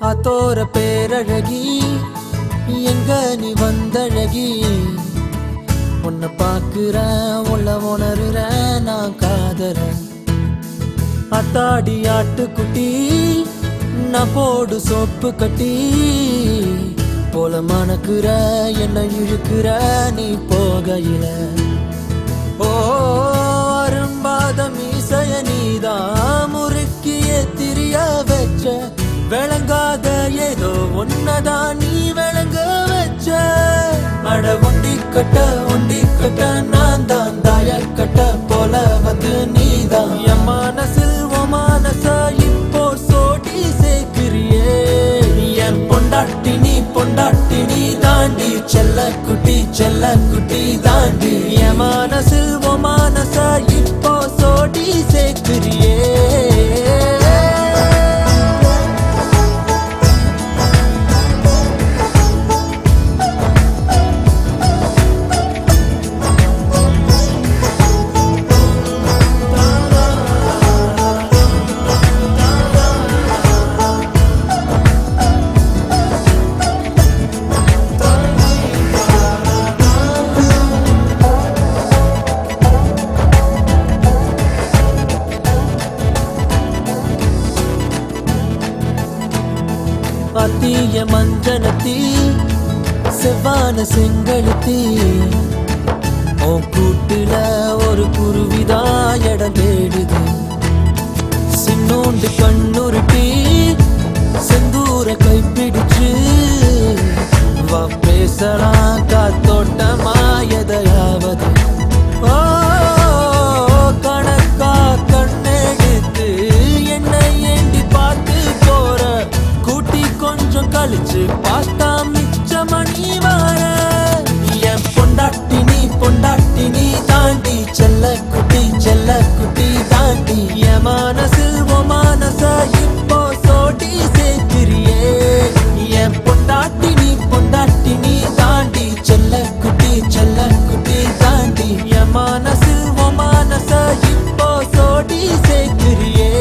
ஆத்தோர பேரழகி எங்க நீ வந்தழகி உன்னை பார்க்கிறேன் உள்ள உணர்றேன் நான் காதறேன் அத்தாடி ஆட்டுக்குட்டி நான் போடு சோப்பு கட்டி போல மணக்குற என்ன இழுக்கிற நீ போகையில ஓ அரும்பாத மீசைய நீதான் முறுக்கிய திரிய வச்ச விளங்காத ஏதோ ஒன்னதான் நீ விளங்க வச்ச அட ஒண்டி கட்ட நான் தான் தாய கட்ட போல வந்து நீதான் என் மனசில் ஓ மனச இப்போ சோடி சேர்க்கிறியே என் பொண்டாட்டி நீ தாண்டி செல்ல குட்டி தாண்டி என் மனசில் ஓ மனச இப்போ சோடி சேர்க்கிறியே அத்திய மஞ்சனத்தி செவ்வான செங்கழுத்தி உன் கூட்டுல ஒரு குருவிதா இடம் தேடுது சின்னோண்டு கண்ணுருட்டி செந்தூர கைப்பிடிச்சு வா பேசலாம் காத்தோட்டமா எதையாவது ஓ கணக்கா கண்ணெடுத்து என்னை ஏண்டி பார்த்து போற கூட்டி கொஞ்சம் கழிச்சு பார்த்தா மிச்ச மணி வார என் பொண்டாட்டி நீ தாண்டி செல்ல குட்டி தாண்டி என் மனசில் ஓ மனச இப்போ சோடி சேர்க்கிறியே என் பொண்டாட்டி நீ தாண்டி செல்ல குட்டி தாண்டி என் மனசில் ஓ மனச இப்போ சோடி சேர்க்கிறியே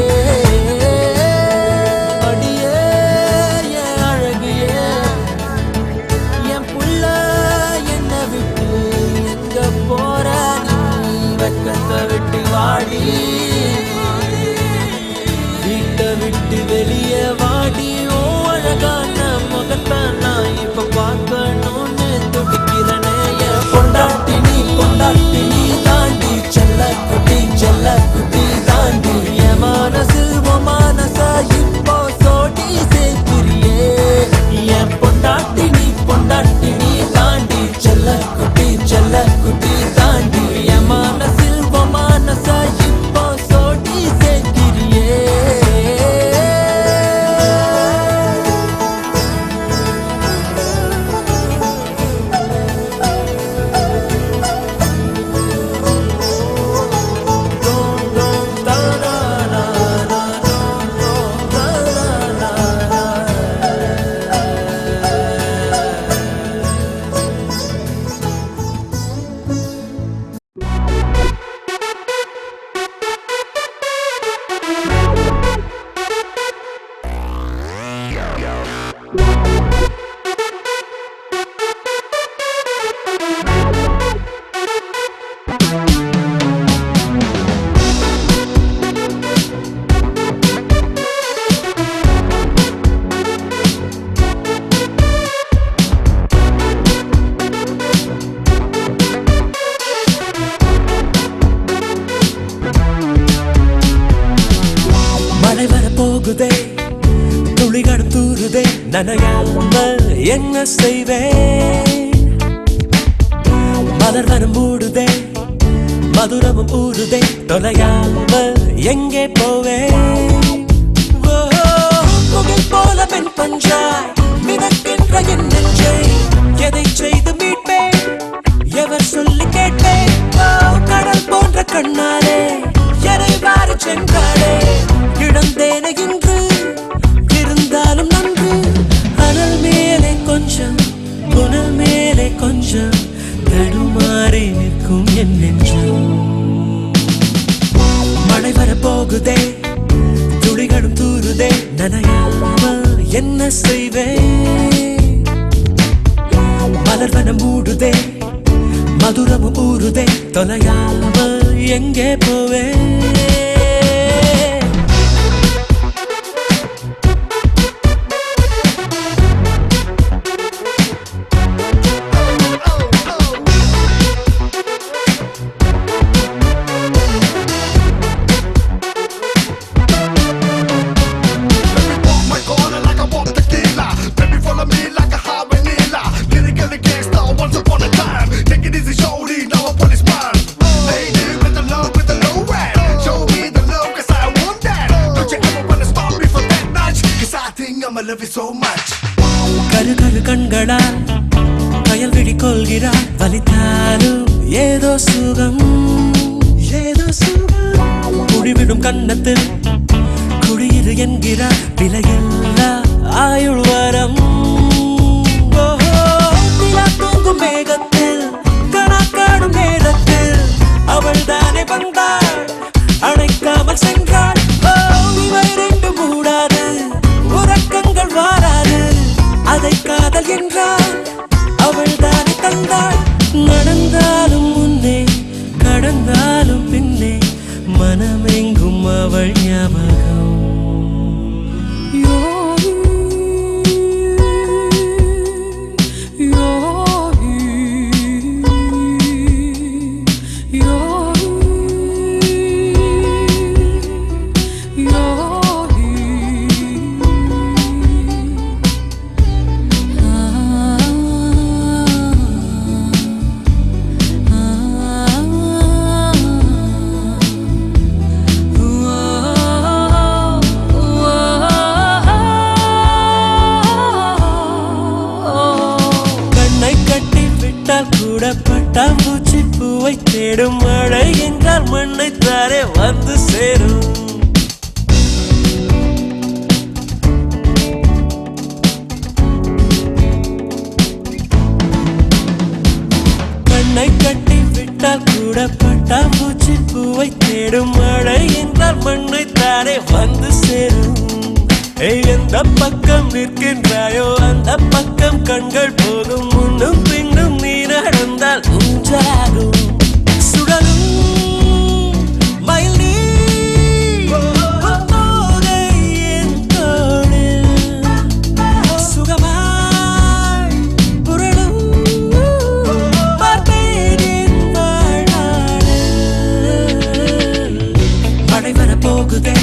வீட்டை விட்டு வெளியே வாடி ஓ அழகான முகத்தை நான் இப்ப பார்க்கணும்னு துடிக்கிறனே என் பொண்டாட்டி நீ தாண்டி செல்ல குட்டி தாண்டி என் மனசில் ஓ மனச இப்போ சோடி சேர்க்கிறியே என் பொண்டாட்டி நீ தாண்டி செல்ல குட்டி தாண்டி என் மனசில் ஓ மனச இப்போ சோடி சேர்க்கிறியே போகுதே துளிகள் தூருதே நனையாமல் என்ன செய்வேன் மலர் வரும் மூடுதே மதுரமும் ஊறுதே தொலையாமல் எங்கே போவேன் முகில் போல பெண் பஞ்சாய் மிதக்கின்ற என் நெஞ்சை எதை செய்து மீட்பேன் எவர் சொல்லி கேட்பேன் கடல் போன்ற கண்ணாலே எதை வாரி சென்றாளே இழந்தேனே இன்று இருந்தாலும் நன்று அனல் மேலே கொஞ்சம் புனல் மேலே கொஞ்சம் தடுமாறி நிற்கும் என் நெஞ்சம் மழை வரப்போகுதே துளிகளும் தூருதே நனையாமல் என்ன செய்வேன் மனம் மூடுதே மதுரமும் ஊறுதே தொலையாம எங்கே போவே கரு கரு கண்களால் கயல்விழி கொள்கிறார் வலித்தாலும் ஏதோ சுகம் குடிவிடும் கண்ணத்தில் குடியிரு என்கிறார் விலையில்லா ஆயுள் வரம் தூங்கும் மேகத்தில் கணக்காடும் நேரத்தில் அவள் தானே வந்தாள் அணைக்காமல் சென்றாள் இவை ரெண்டு மூடாது உறக்கங்கள் வாராது அதை காதல் என்றால் அவள் தானே தந்தாள் நடந்தாலும் முன்னே கடந்தாலும் பின்னே மனமெங்கும் அவள் ஞாபகம் பட்டாம்பூச்சி பூவை தேடும் மழை என்றால் மண்ணை தாரே வந்து சேரும் கண்ணை கட்டி விட்டால் கூட பட்டாம்பூச்சி பூவை தேடும் மழை என்றால் மண்ணை தாரே வந்து சேரும் எந்த பக்கம் நிற்கின்றாயோ அந்த பக்கம் கண்கள் போகும் முன்னும் பின்னும் நீ நடந்தால் ஊஞ்சாகும் சுடலும் மயில் நீ என் தோளில் சுகமாய் புரளும் பார்ப்பேன் என் வாழ்நாளில் மழை வரப்போகுதே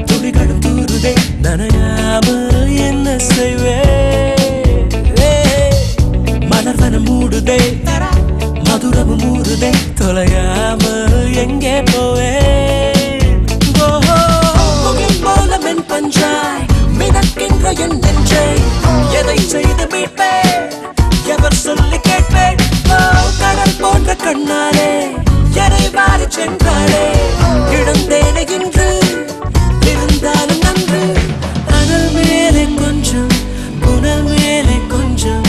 துளிகளும் தூருதே நனையாம என்ன செய்வே மலர்வனம் மூடுதே மதுரமும் ஊறுதே தொலையாம எங்கே போவே போல மென் பஞ்சாய் மிதக்கின்ற என் நெஞ்சை எதை செய்து மீட்பே எவர் சொல்லி கேட்பேன் கடல் போன்ற கண்ணாலே எரை மாறி சென்றாளே இழந்தேனே இன்று இருந்தாலும் நன்று அனல் மேலே கொஞ்சம் புனல் மேலே கொஞ்சம்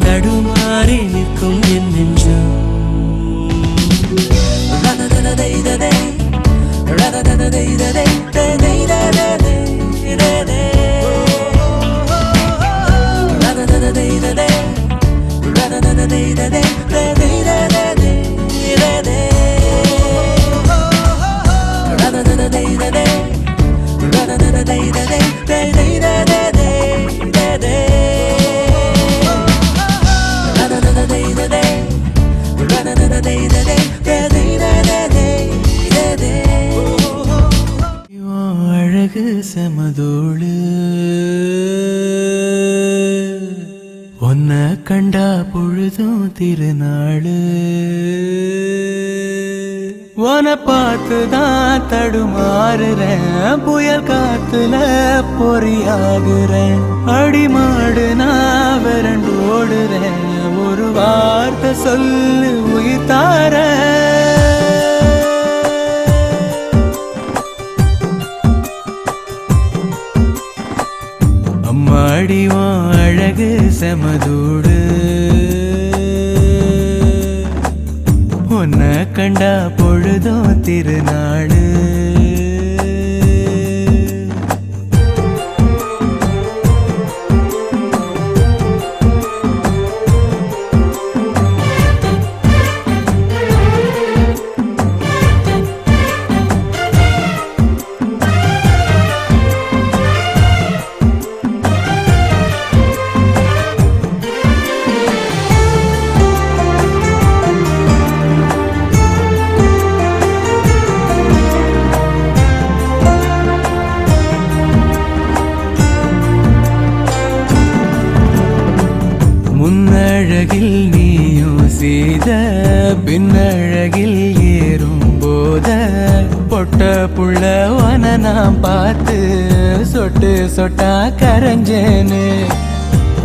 தடுமாறி நிற்கும் என் நெஞ்சம் அழகு செமதோடு ஒன்ன கண்டா பொழுதும் திருநாளு உன பார்த்துதான் தடுமாறுறேன் புயல் காத்துல பொறியாகுறேன் அடிமாடு நான் விரண்டு ஓடுறேன் ஒரு வார்த்தை சொல்லு உயிர் தார அம்மாடிவான் அழகு செமதோடு உன்னை கண்டா பொழுதும் திருநாளு செய்த பின்னழகில் ஏறும் போத பொட்ட புள்ளவன நான் பார்த்து சொட்டு சொட்டா கரைஞ்சேன்னு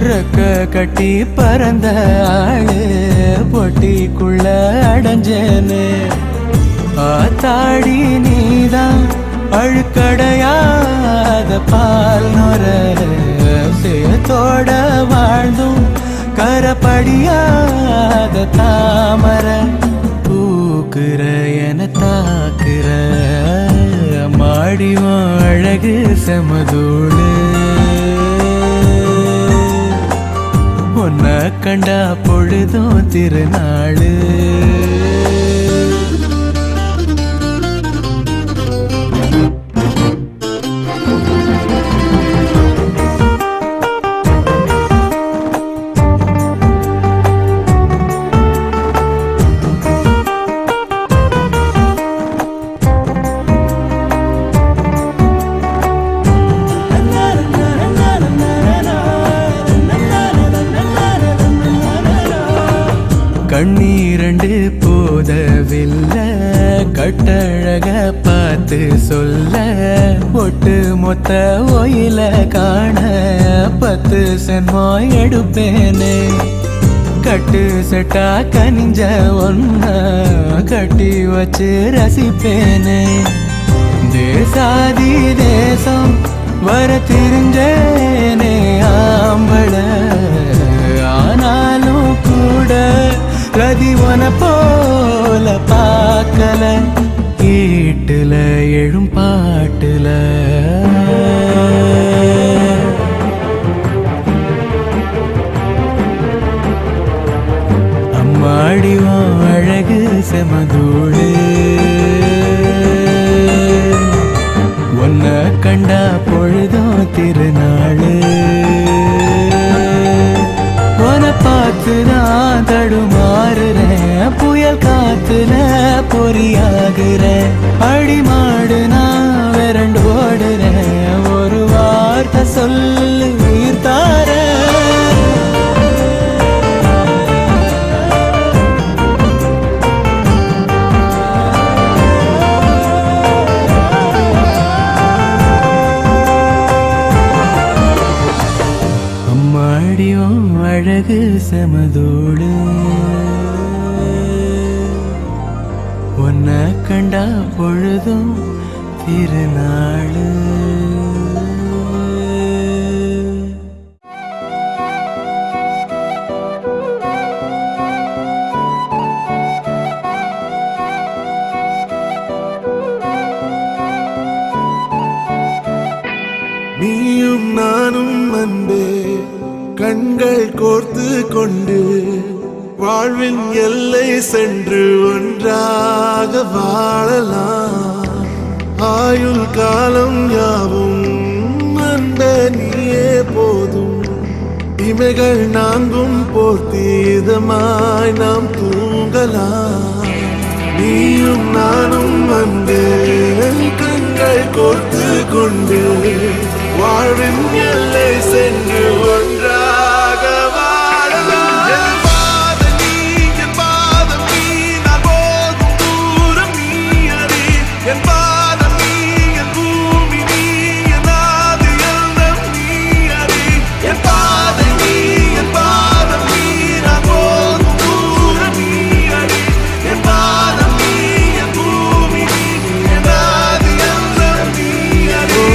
ரெக்க கட்டி பறந்த ஆளு பொட்டிக்குள்ள அடைஞ்சேன்னு ஆத்தாடி நீதான் அழுக்கடையாத பால் நொர சேத்தோட வாழ்ந்தும் கரப்படியாத தாமர பூக்குற என தாக்குற மாடிவன் அழகு செமதூடு உன்னை கண்டா பொழுதும் திருநாளு கண்ணீரண்டு போதவில்லை கட்டழக பார்த்து சொல்ல ஒட்டு மொத்த ஒயில காண 10 சென்மோ எடுப்பேனே கட்டு செட்டா கனிஞ்ச ஒன்ன கட்டி வச்சு ரசிப்பேனே தேசாதி தேசம் வர தெரிஞ்சேனே ஆம்பள ஆனாலும் கூட ரதிவன போல பார்க்கல கேட்டுல எழும் பாட்டுல அம்மாடிவோம் அழகு செமதூடு உன்னை கண்டா பொழுதும் திருநாளு உன பார்த்துதான் தடுமாறுறேன் புயல் காத்துல பொறியாகுறேன் அடிமாடு நான் விரண்டு ஓடுறேன் ஒரு வார்த்தை சொல்லு உயிர் தாரேன் அம்மாடியும் அழகு செமதோடு உன்னை கண்டா பொழுதும் திருநாளு நீயும் நானும் அன்பே கண்கள் கோர்த்து கொண்டு வாழ்வின் எல்லை சென்று ஒன்றாக வாழலாம் ஆயுள் காலம் யாவும் அந்த நீயே போதும் இமைகள் நான்கும் போர்த்தி இதமாய் நாம் தூங்கலாம் நீயும் நானும் அன்பே கண்கள் கோர்த்து கொண்டு வாழ்வின் எல்லை சென்று ஒன்றாக வாழலாம் என் பாதம் நீ நான் போகும் தூரம் நீ அறி என் பாதம் நீ என் பூமி நீ என் ஆதி எல்லாம் நீ அறி என் பாதம் நீ நான் போகும் தூரம் நீ அறி என் பாதம் நீ என் பூமி நீ என் ஆதி எல்லாம் நீ அறி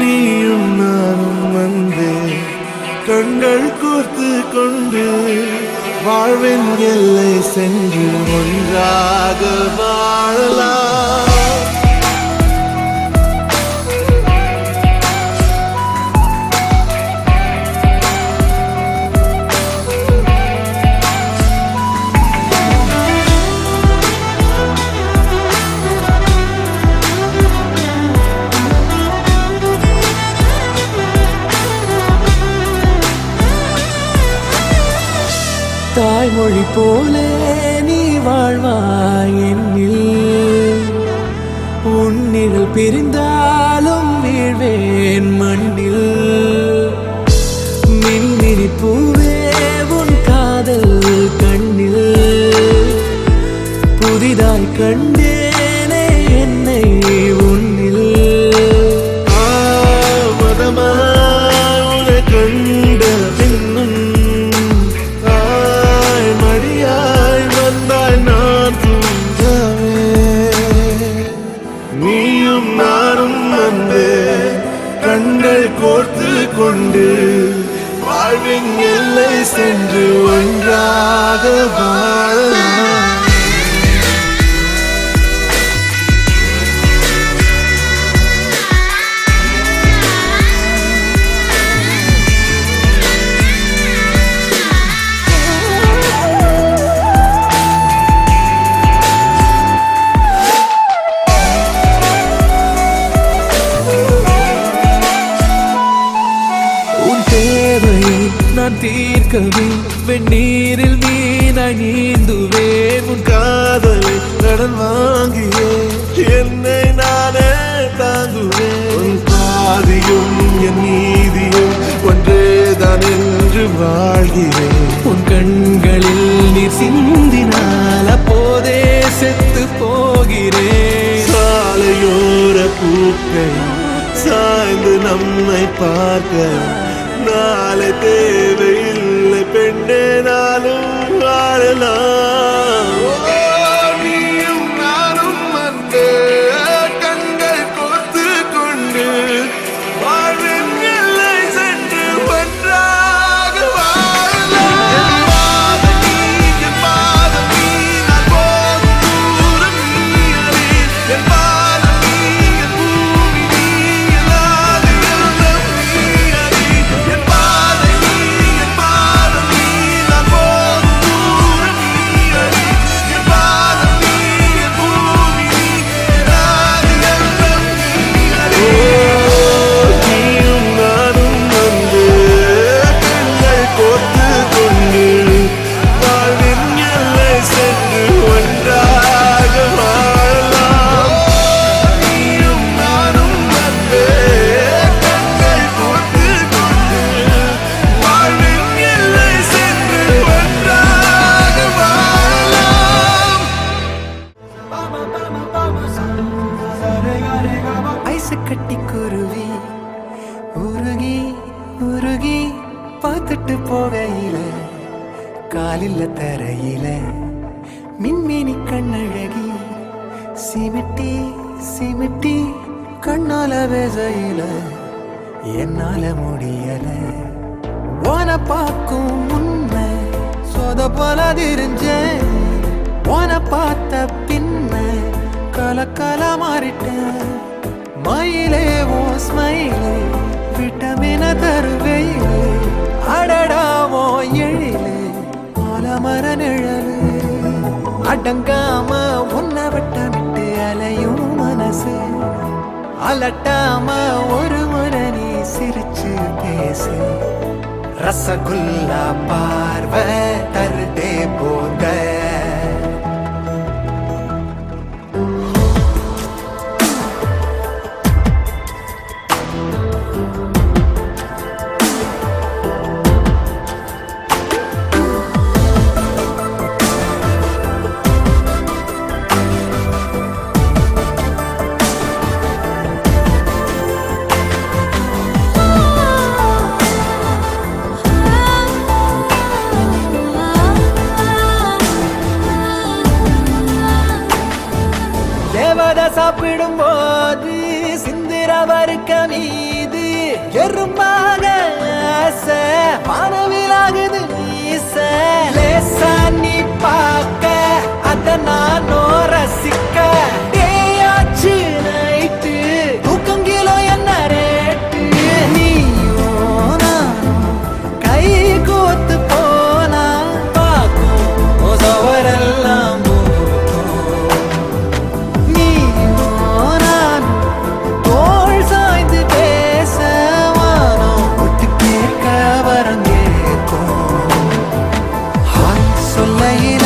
நீயும் நானும் வந்தே கண்கள் கோர்த்து கொண்டு வாழ்வின் எல்லை சென்று ஒன்றாக வாழலாம் தாய்மொழி போலே நீ வாழ்வாய் என்னில் உன்னில் பிரிந்தாலும் வீழ்வேன் மண்ணில் மின்மினி பூவே உன் காதல் கண்டு புதிதாய் கண்டேனே என்னை உன்னில் மதமாய் கண்ட பின்னும் தாய் மடியாய் வந்தாய் நான் தூங்கவே நீயும் நானும் வந்து கண்கள் கோர்த்து கொண்டு வாழ்வின் எல்லை சென்று ஒன்றாக வாழலாம் நான் தீர்க்கவே வெந்நீரில் மீனாய் நீந்துவேன் உன் காதலை கடன் வாங்கியே என்னை நானே தாங்குவேன் உன் பாதியும் என் நீதியும் ஒன்றேதான் என்று வாழ்கிறேன் உன் கண்களில் நீர் சிந்தினால் அப்போதே செத்து போகிறேன் சாலையோர பூக்கள் சாய்ந்து நம்மை பார்க்க நாளை தேவையில்லை பெண்ணே நானும் வாழலாம் நீயும் நானும் வந்து கண்கள் கோர்த்து கொண்டு வாழ்வின் எல்லை சென்று ஒன்றாக வாழலாம் என் பாதம் நீ நான் போகும் தூரம் நீ அறி என் பாதம் நீ என் பூமி நீ எல்லாது எல்லாம் நீ அறி என் பாதை நீ என் பாதம் நீ நான் போகும் தூரம் நீ அறி என் பாதம் நீ என் பூமி நீ எல்லாது எல்லாம் நீ அறி நீயும் நானும் வந்து கண்கள் கோர்த்து கொண்டு வாழ்வின் எல்லை சென்று ஒன்றாக வாழலாம் நீயும் நானும் வந்து கண்கள் கோர்த்து கொண்டு வாழ்வின் எல்லை சென்று ஒன்றாக வாழலாம் ஐசு கட்டி குருவி உருகி உருகி பார்த்துட்டு போகையில காலில் தரையில மின்மினி கண்ணழகி சிமிட்டி சிமிட்டி கண்ணால வேசையில என்னால முடியல ஓன பார்க்கும் முன்ன சொத போல தெரிஞ்சேன் ஓன பார்த்த பின்ன கலக்கல மாறிட்டேன் மயிலே ஓ ஸ்மைலே விட்டமின தருவையிலே அடடாவோ எழிலே ஆலமர நிழலே அடங்காம உன்னை விட்டு அலையும் மனசு அலட்டாம ஒரு முறை நீ சிரிச்சு பேசு ரசகுல்லா பார்வை தருதே போத சாப்பிடும் போது சிந்திரவருக்க மீது எறும்பாக ஆசை வானவிலாகுது வீச லேசா நீ பார்க்க அத நானோ ரசிக்க டேயாச்சு நைட்டு தூக்கங்கிலோ என்ன ரேட்டு நீயோ நானும் கை கோத்து போனா பார்க்கும் சவரெல்லாம் சொல்லையில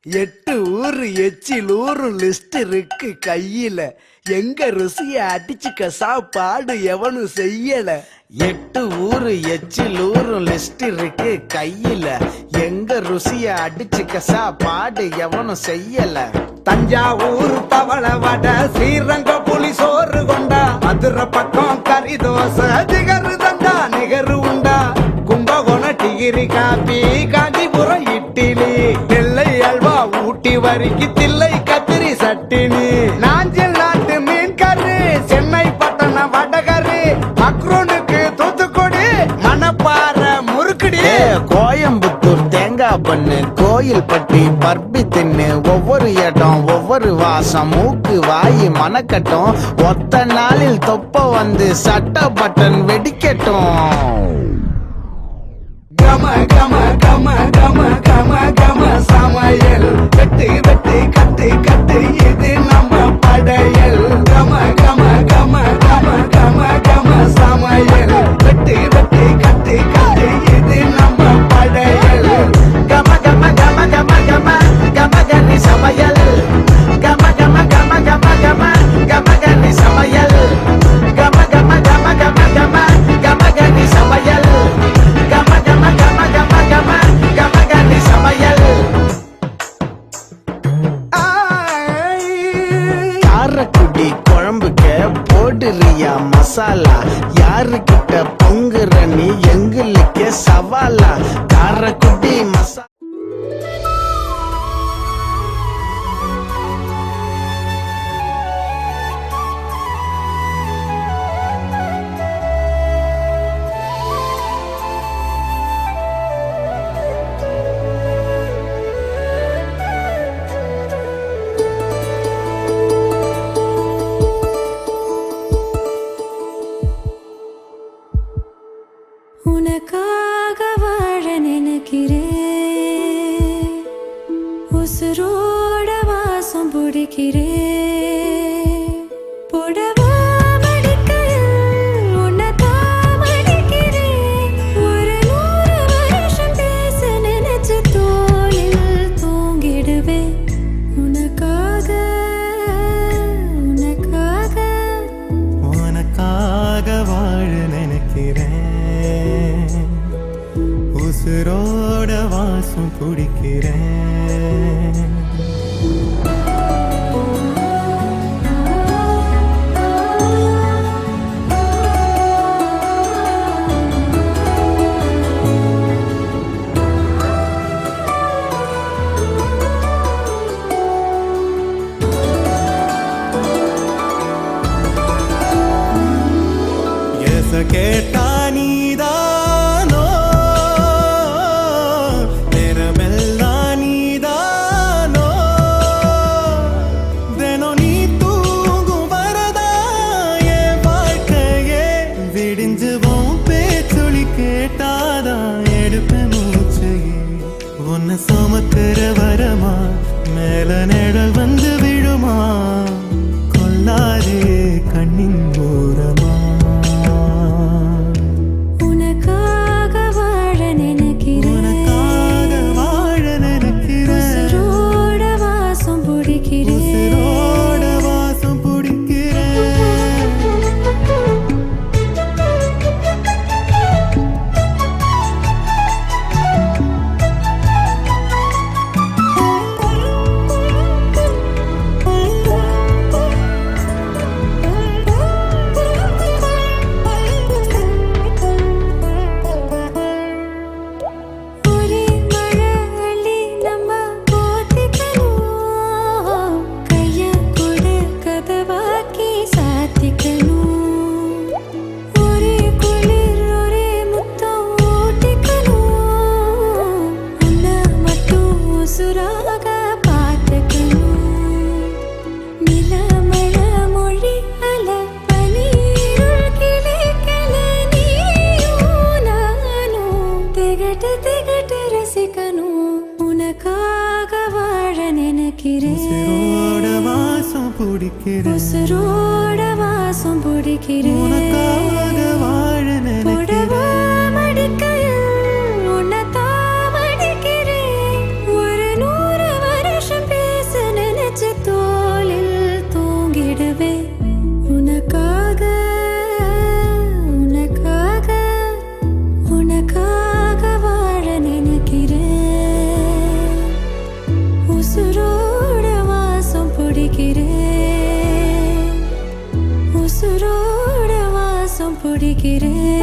8 ஊரு எச்சில் ஊரும் லிஸ்ட் இருக்கு கையில, எங்க ருசிய அடிச்சுக்க சாப்பாடு எவனும் செய்யல. 8 ஊரு எச்சில் ஊரும் லிஸ்ட் இருக்கு கையில, எங்க ருசிய அடிச்சுக்க சாப்பாடு எவனும் செய்யல. தஞ்சாவூர் பவள வடை, ஸ்ரீரங்க புலி சோறு கொண்டா, மதுரை பக்கம் கறி தோசை, திகரு தண்டா நிகரு உண்டா, கும்பகோணம் டிகிரி காப்பி, காஞ்சிபுரம் இட்லி, நெல்லை அல்வா ஊட்டி வரிக்கு தில்லை கத்திரி சட்டினி, நாஞ்சில் நாட்டு மீன் கறி, சென்னை பட்டணம் வடகரி, மக்ரூனுக்கு தூத்துக்குடி, மணப்பாறை முறுக்குடி, கோயம்புத்தூர் தேங்காய் பண்ணு, கோயில் பட்டி பர்பி தின்னு, ஒவ்வொரு இடம் ஒவ்வொரு வாசம், மூக்கு வாயி மணக்கட்டும், ஒத்த நாளில் தொப்ப வந்து சட்ட பட்டன் வெடிக்கட்டும். கம கம கம கம கம கம சமையல், வெட்டு வெட்டு கட்டு கட்டு இது நம்ம படையல். கம கம கம கம கம கம சமையல், வெட்டு வெட்டு கட்டு கட்டு இது நம்ம படையல். கம கம கம கம கம கம கனி சமையல், கம கம கம கம கம கம கனி சமையல், கம கம கம கம கம கம கனி சமையல், கம கம கம கம கம கம கனி சமையல். காரக்குடி குழம்புக்க போடுறியா மசாலா, யாருக்கிட்ட பொங்குற நீ எங்களுக்கு சவாலா. காரக்குடி மசாலா உனக்காக வாழ நினைக்கிறேன், உசுரோட வாசம் பிடிக்கிறேன், புடவா மடிக்கையில் உன்னைத்தான் மடிக்கிறேன், ஒரு 100 வருஷம் பேச நினைச்சு தோளில் தூங்கிடுவேன். உனக்காக உனக்காக உனக்காக வாழ நினைக்கிறேன், உசுரோட வாசம் குடிக்கிறேன். கேட்டா நீதானோ, நேரமெல்லாம் நீதானோ, தினம் நீ தூங்கும் வரதா என் வாழ்க்கையே, விடிஞ்சுவோம் பேச்சொலி கேட்டாதான் எடுப்பேன் மூச்சையே, உன்னை சுமக்கிற வரமா மேல நிழல் வந்து விழுமா, கொல்லாதே கண்ணின் ஓரமா. உசுரோட வாசம் பிடிக்கிறேன், உனக்காக வாழ நினைக்கிறேன், மடிக்கையில் உன்னைத்தான் மடிக்கிறேன், ஒரு 100 வருஷம் துடிக்கிறேன்.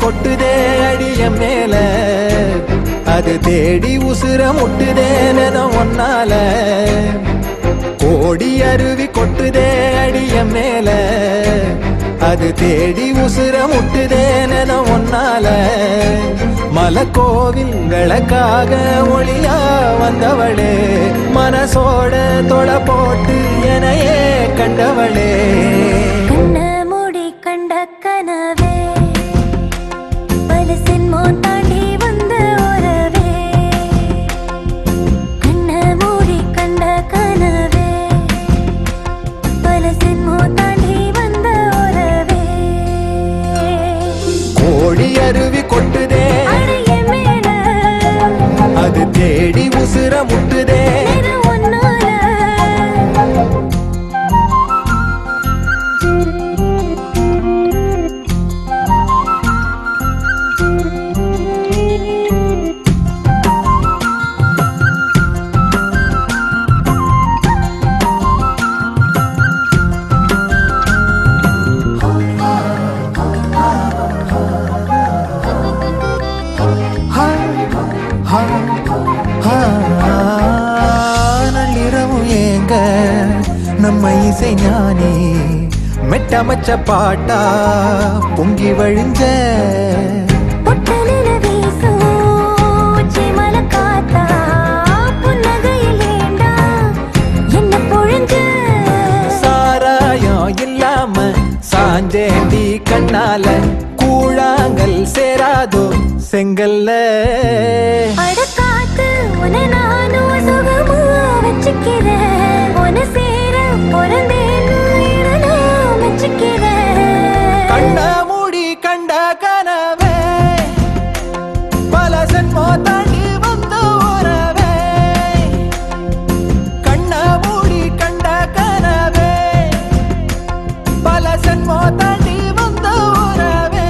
கொட்டுதே அடிய மேல அது தேடி உசுர முட்டுதே நெனம் ஒன்னால கோடி அருவி கொட்டுதே அடிய மேல அது தேடி உசுர முட்டுதே நெனம் ஒன்னால மலக்கோவில்களுக்காக ஒளியா வந்தவளே மனசோட தொலை போட்டு எனையே கண்டவளே கண்ண மூடி கண்ட கனவே பல சின்மோ தாண்டி வந்த உறவே கண்ண மூடி கண்ட கனவே பல சின்மோ தாண்டி வந்த உறவே கோடி அருவி கொட்டுதே அடைய மேல அது தேடி உசுர முட்டுதே நிறம் ஒன்னால நள்ளிரவும் ஏங்க நம்ம இசை ஞானி மெட்டமச்ச பாட்டா பொங்கி வழிஞ்ச பொட்டலில வீசும் உச்சிமல காத்தா புன்னகையில் ஏண்டா என்ன பொழிஞ்ச சாராயம் இல்லாம சாஞ்சேண்டி கண்ணால கூழாங்கல் சேராதோ செங்கல்ல அடக்காத்து உன நானும் சுகமா வச்சுக்கிறேன் உன சேர பிறந்தேன்னு நான் வச்சுக்கிறேன் கண்ண மூடி கண்ட கனவே பல சென்மோ தாண்டி வந்த உறவே கண்ண மூடி கண்ட கனவே பல சென்மோ தாண்டி வந்த உறவே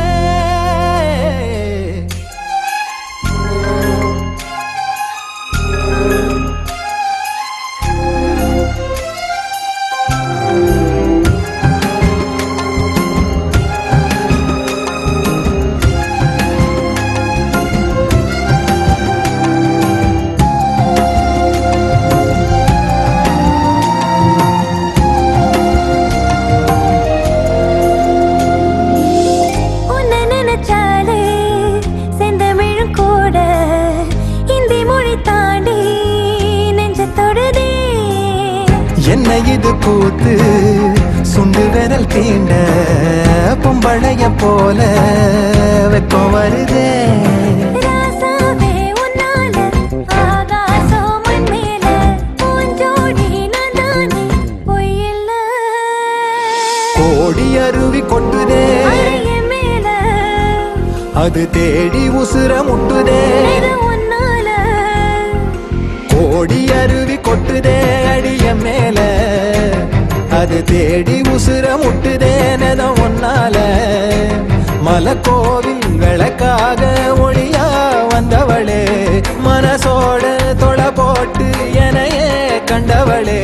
உன்னை நினைச்சாலே செந்தமிழும் கூட இந்தி மொழி தாண்டி நெஞ்ச தொடுதே என்ன இது கூத்து சுண்டு விரல் தீண்ட பொம்பளைய போல வெக்கம் வருதே ராசாவே உன்னால ஆகாசம் மண் மேல பூஞ்சோடி நான் தானே பொய்யில்ல கோடி அருவி கொட்டுதே அடைய மேல அது தேடி உசுர முட்டுதே நிறம் ஒன்னால கோடி அருவி கொட்டுதே அடிய மேல அது தேடி உசுர முட்டுதே நெதம் ஒன்னால மலக்கோவில்களுக்காக ஒளியா வந்தவளே மனசோட தொலை போட்டு எனையே கண்டவளே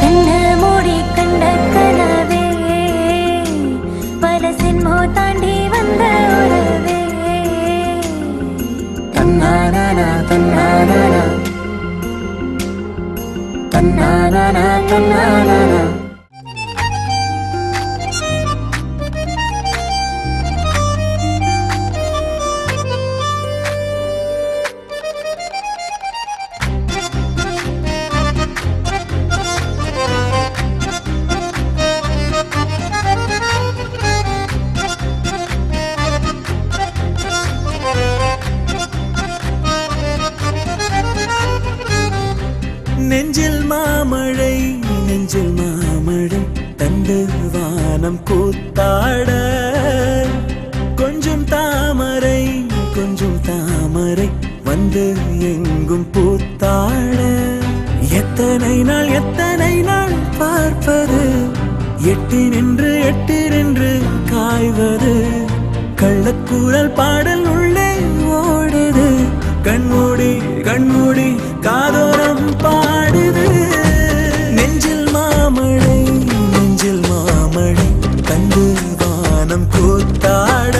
கண்ண மூடி கண்ட கனவே பல சின்மோ தாண்டி வந்த உறவே தன்னானா தன்னானா தன்னானா தன்னானா நெஞ்சில் மாமழை நெஞ்சில் மாமழை தந்து வானம் கூத்தாட கொஞ்சம் தாமரை கொஞ்சம் தாமரை வந்து எங்கும் பூத்தாட எத்தனை நாள் பார்ப்பது எட்டி நின்று காய்வது கள்ளக்கூறல் பாடல் உள்ளே ஓடுது கண்மூடி காதோரம் பாடுது நெஞ்சில் மாமழை தந்து வானம் கூத்தாட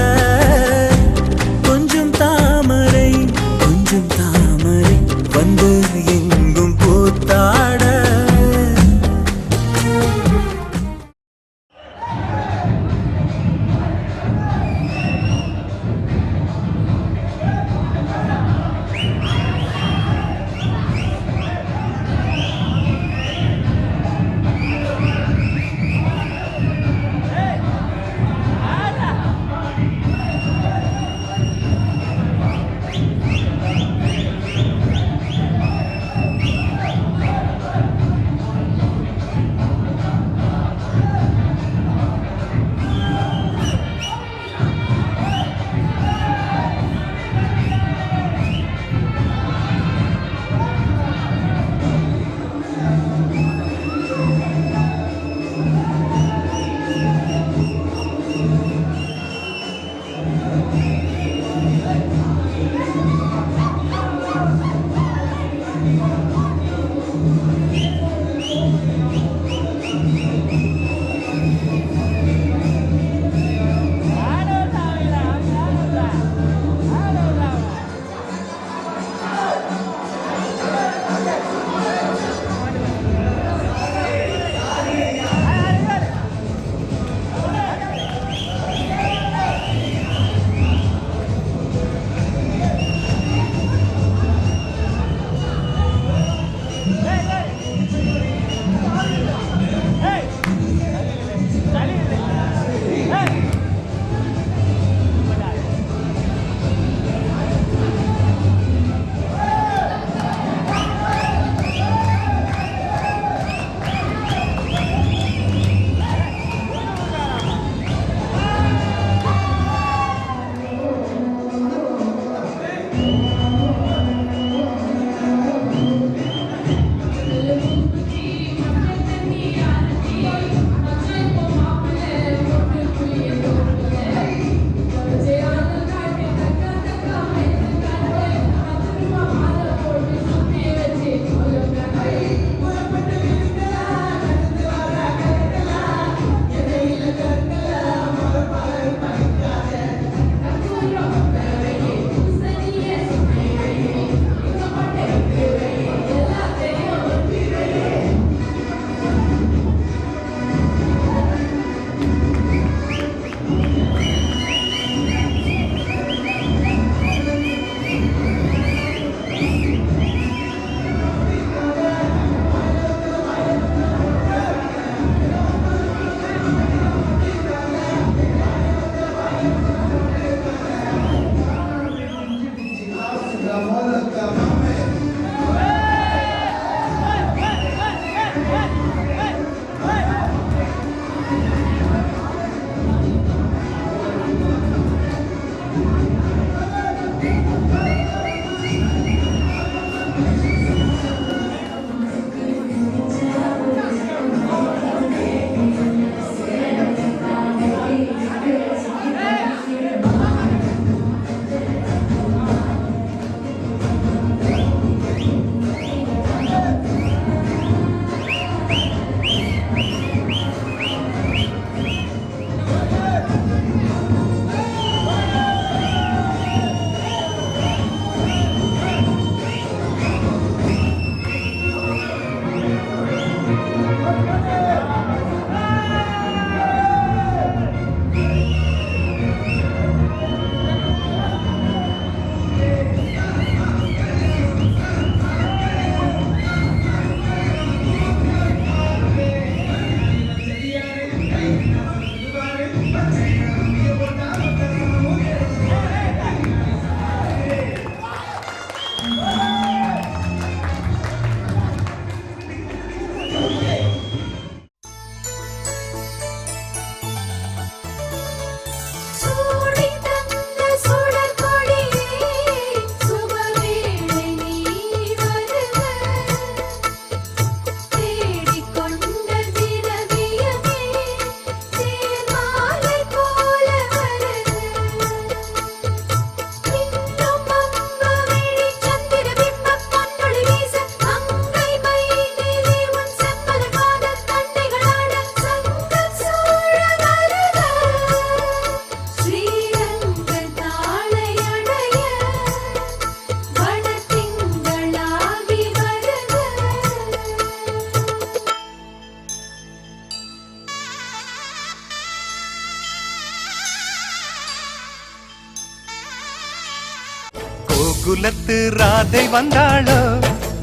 குலத்து ராதை வந்தாளோ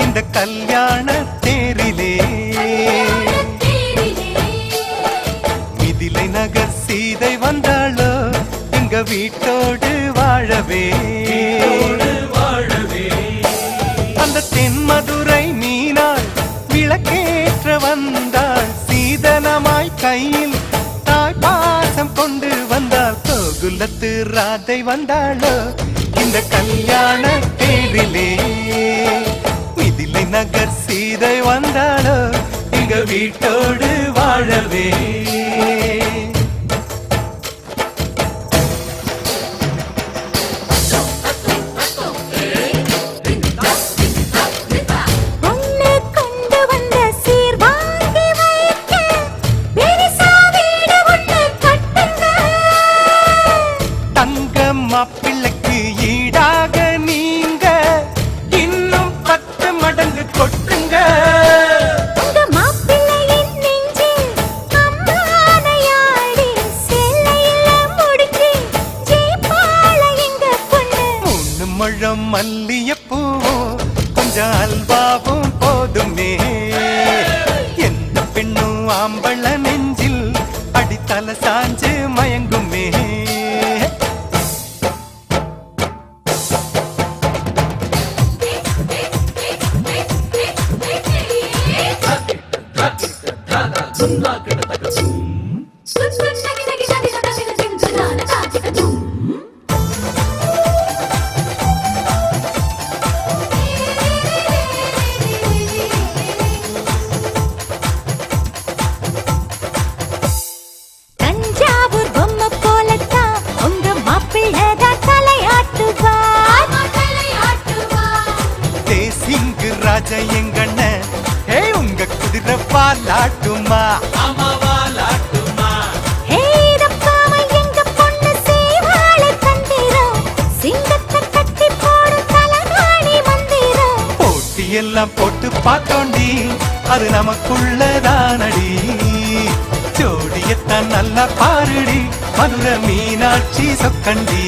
இந்த கல்யாண தேரிலே, மிதிலை நகர் சீதை வந்தாளோ எங்க வீட்டோடு வாழவே. அந்த தென்மதுரை மீனாள் விளக்கேற்ற வந்தாள், சீதனமாய் கையில் தாய் பாசம் கொண்டு வந்தாள். கோகுலத்து ராதை வந்தாளோ இந்த கல்யாண தேரிலே, மிதிலை நகர் சீதை வந்தாளோ எங்க வீட்டோடு வாழவே. மாப்பிள்ளைக்கு ஈடாக நீங்க இன்னும் 10 மடங்கு கொட்டுங்க. உங்க மாப்பிள்ளையின் நெஞ்சில் அம்மானையாள் ஓடுமே எந்த பெண்ணும் ஆம்பள நெஞ்சில் அடித்தல சாஞ்சு மயங்குமே தஞ்சாவூர் பொம்மை போலத்தான் உங்க மாப்பிள்ளதான் தலையாட்டுவா தேசிங்கு ராஜா எங்கண்ண ஹே உங்க குதிரை பாலாட்டுமா எல்லாம் போட்டு பார்த்தோண்டி அது நமக்குள்ளதானடி ஜோடியத்தான் நல்லா பாருடி மதுரை மீனாட்சி சொக்கண்டி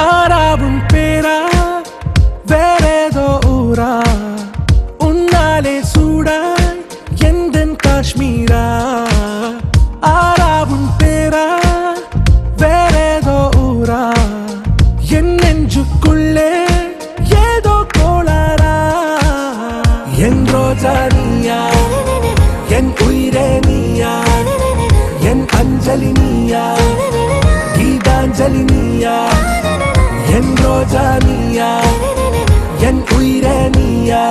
ஆராவும் பேரா வேறேதோ ஊரா உன்னாலே சூடா எந்தன் காஷ்மீரா ஆராவும் பேரா வேறேதோ ஊரா என் நெஞ்சுக்குள்ளே ஏதோ கோளாரா என் ரோஜா நீயா என் உயிரே நீயா என் அஞ்சலி நீயா கீதாஞ்சலி நீயா என் ரோஜா நீயா என் உயிரே நீயா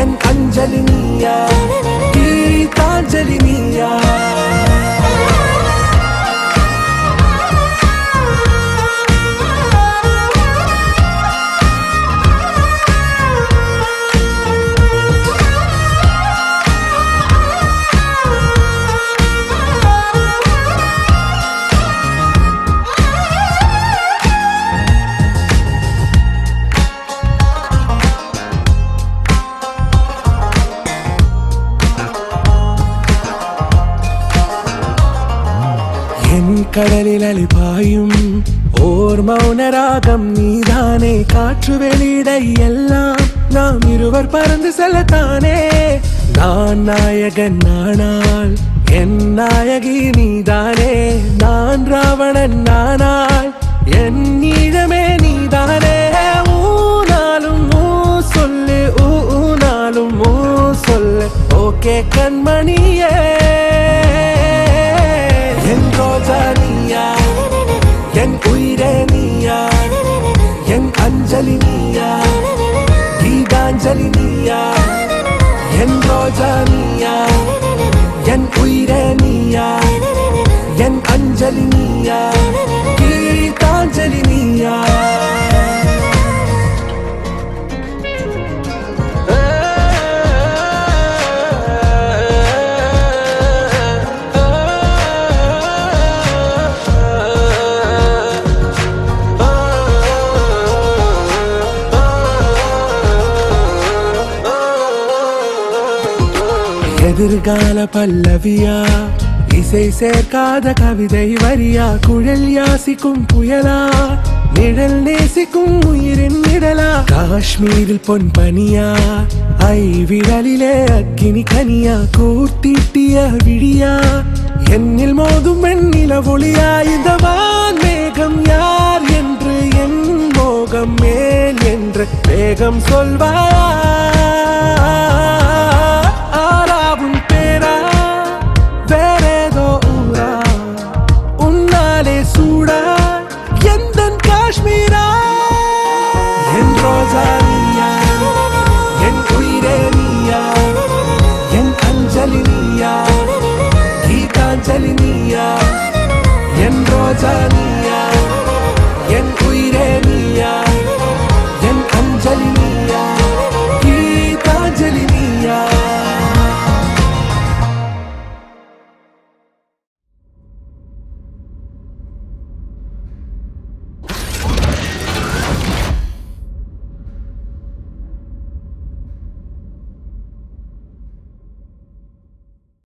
என் அஞ்சலி நீயா கீதாஞ்சலி நீயா கடலில் அழிபாயும் ஓர் மௌன ராகம் நீதானே காற்று வெளியிட எல்லாம் நாம் இருவர் பறந்து செல்லத்தானே நான் நாயகன் நானால் என் நாயகி நீதானே நான் ராவணன் நானால் என் நீழமே நீதானே ஊனாலும் ஊ சொல்லு ஊனாலும் ஊ சொல்லு ஓகே கண்மணியே என் ரோஜா நீயா என் உயிரே நீயா என் அஞ்சலி நீயா கீதாஞ்சலி நீயா என் ரோஜா நீயா என் உயிரே நீயா என் அஞ்சலி நீயா கீதாஞ்சலி நீயா எதிர்கால பல்லவியா இசை சேர்க்காத கவிதை வரியா குழல் யாசிக்கும் புயலா நிழல் நேசிக்கும் உயிரின் நிழலா காஷ்மீரில் பொன் பனியா ஐ விரலிலே அக்கினி கனியா கூர்த்தீட்டிய விழியா என்னில் மோதும் வெண்ணில ஒளியா இந்த வான் மேகம் யார் என்று என் மோகம் மேல் என்று வேகம் சொல்வாயா ஆராவும் பேரா வேறேதோ ஊரா உன்னாலே சூடா எந்தன் காஷ்மீரா என் ரோஜா நீயா என் உயிரே நீயா என் அஞ்சலி நீயா கீதாஞ்சலி நீயா என் ரோஜா நீயா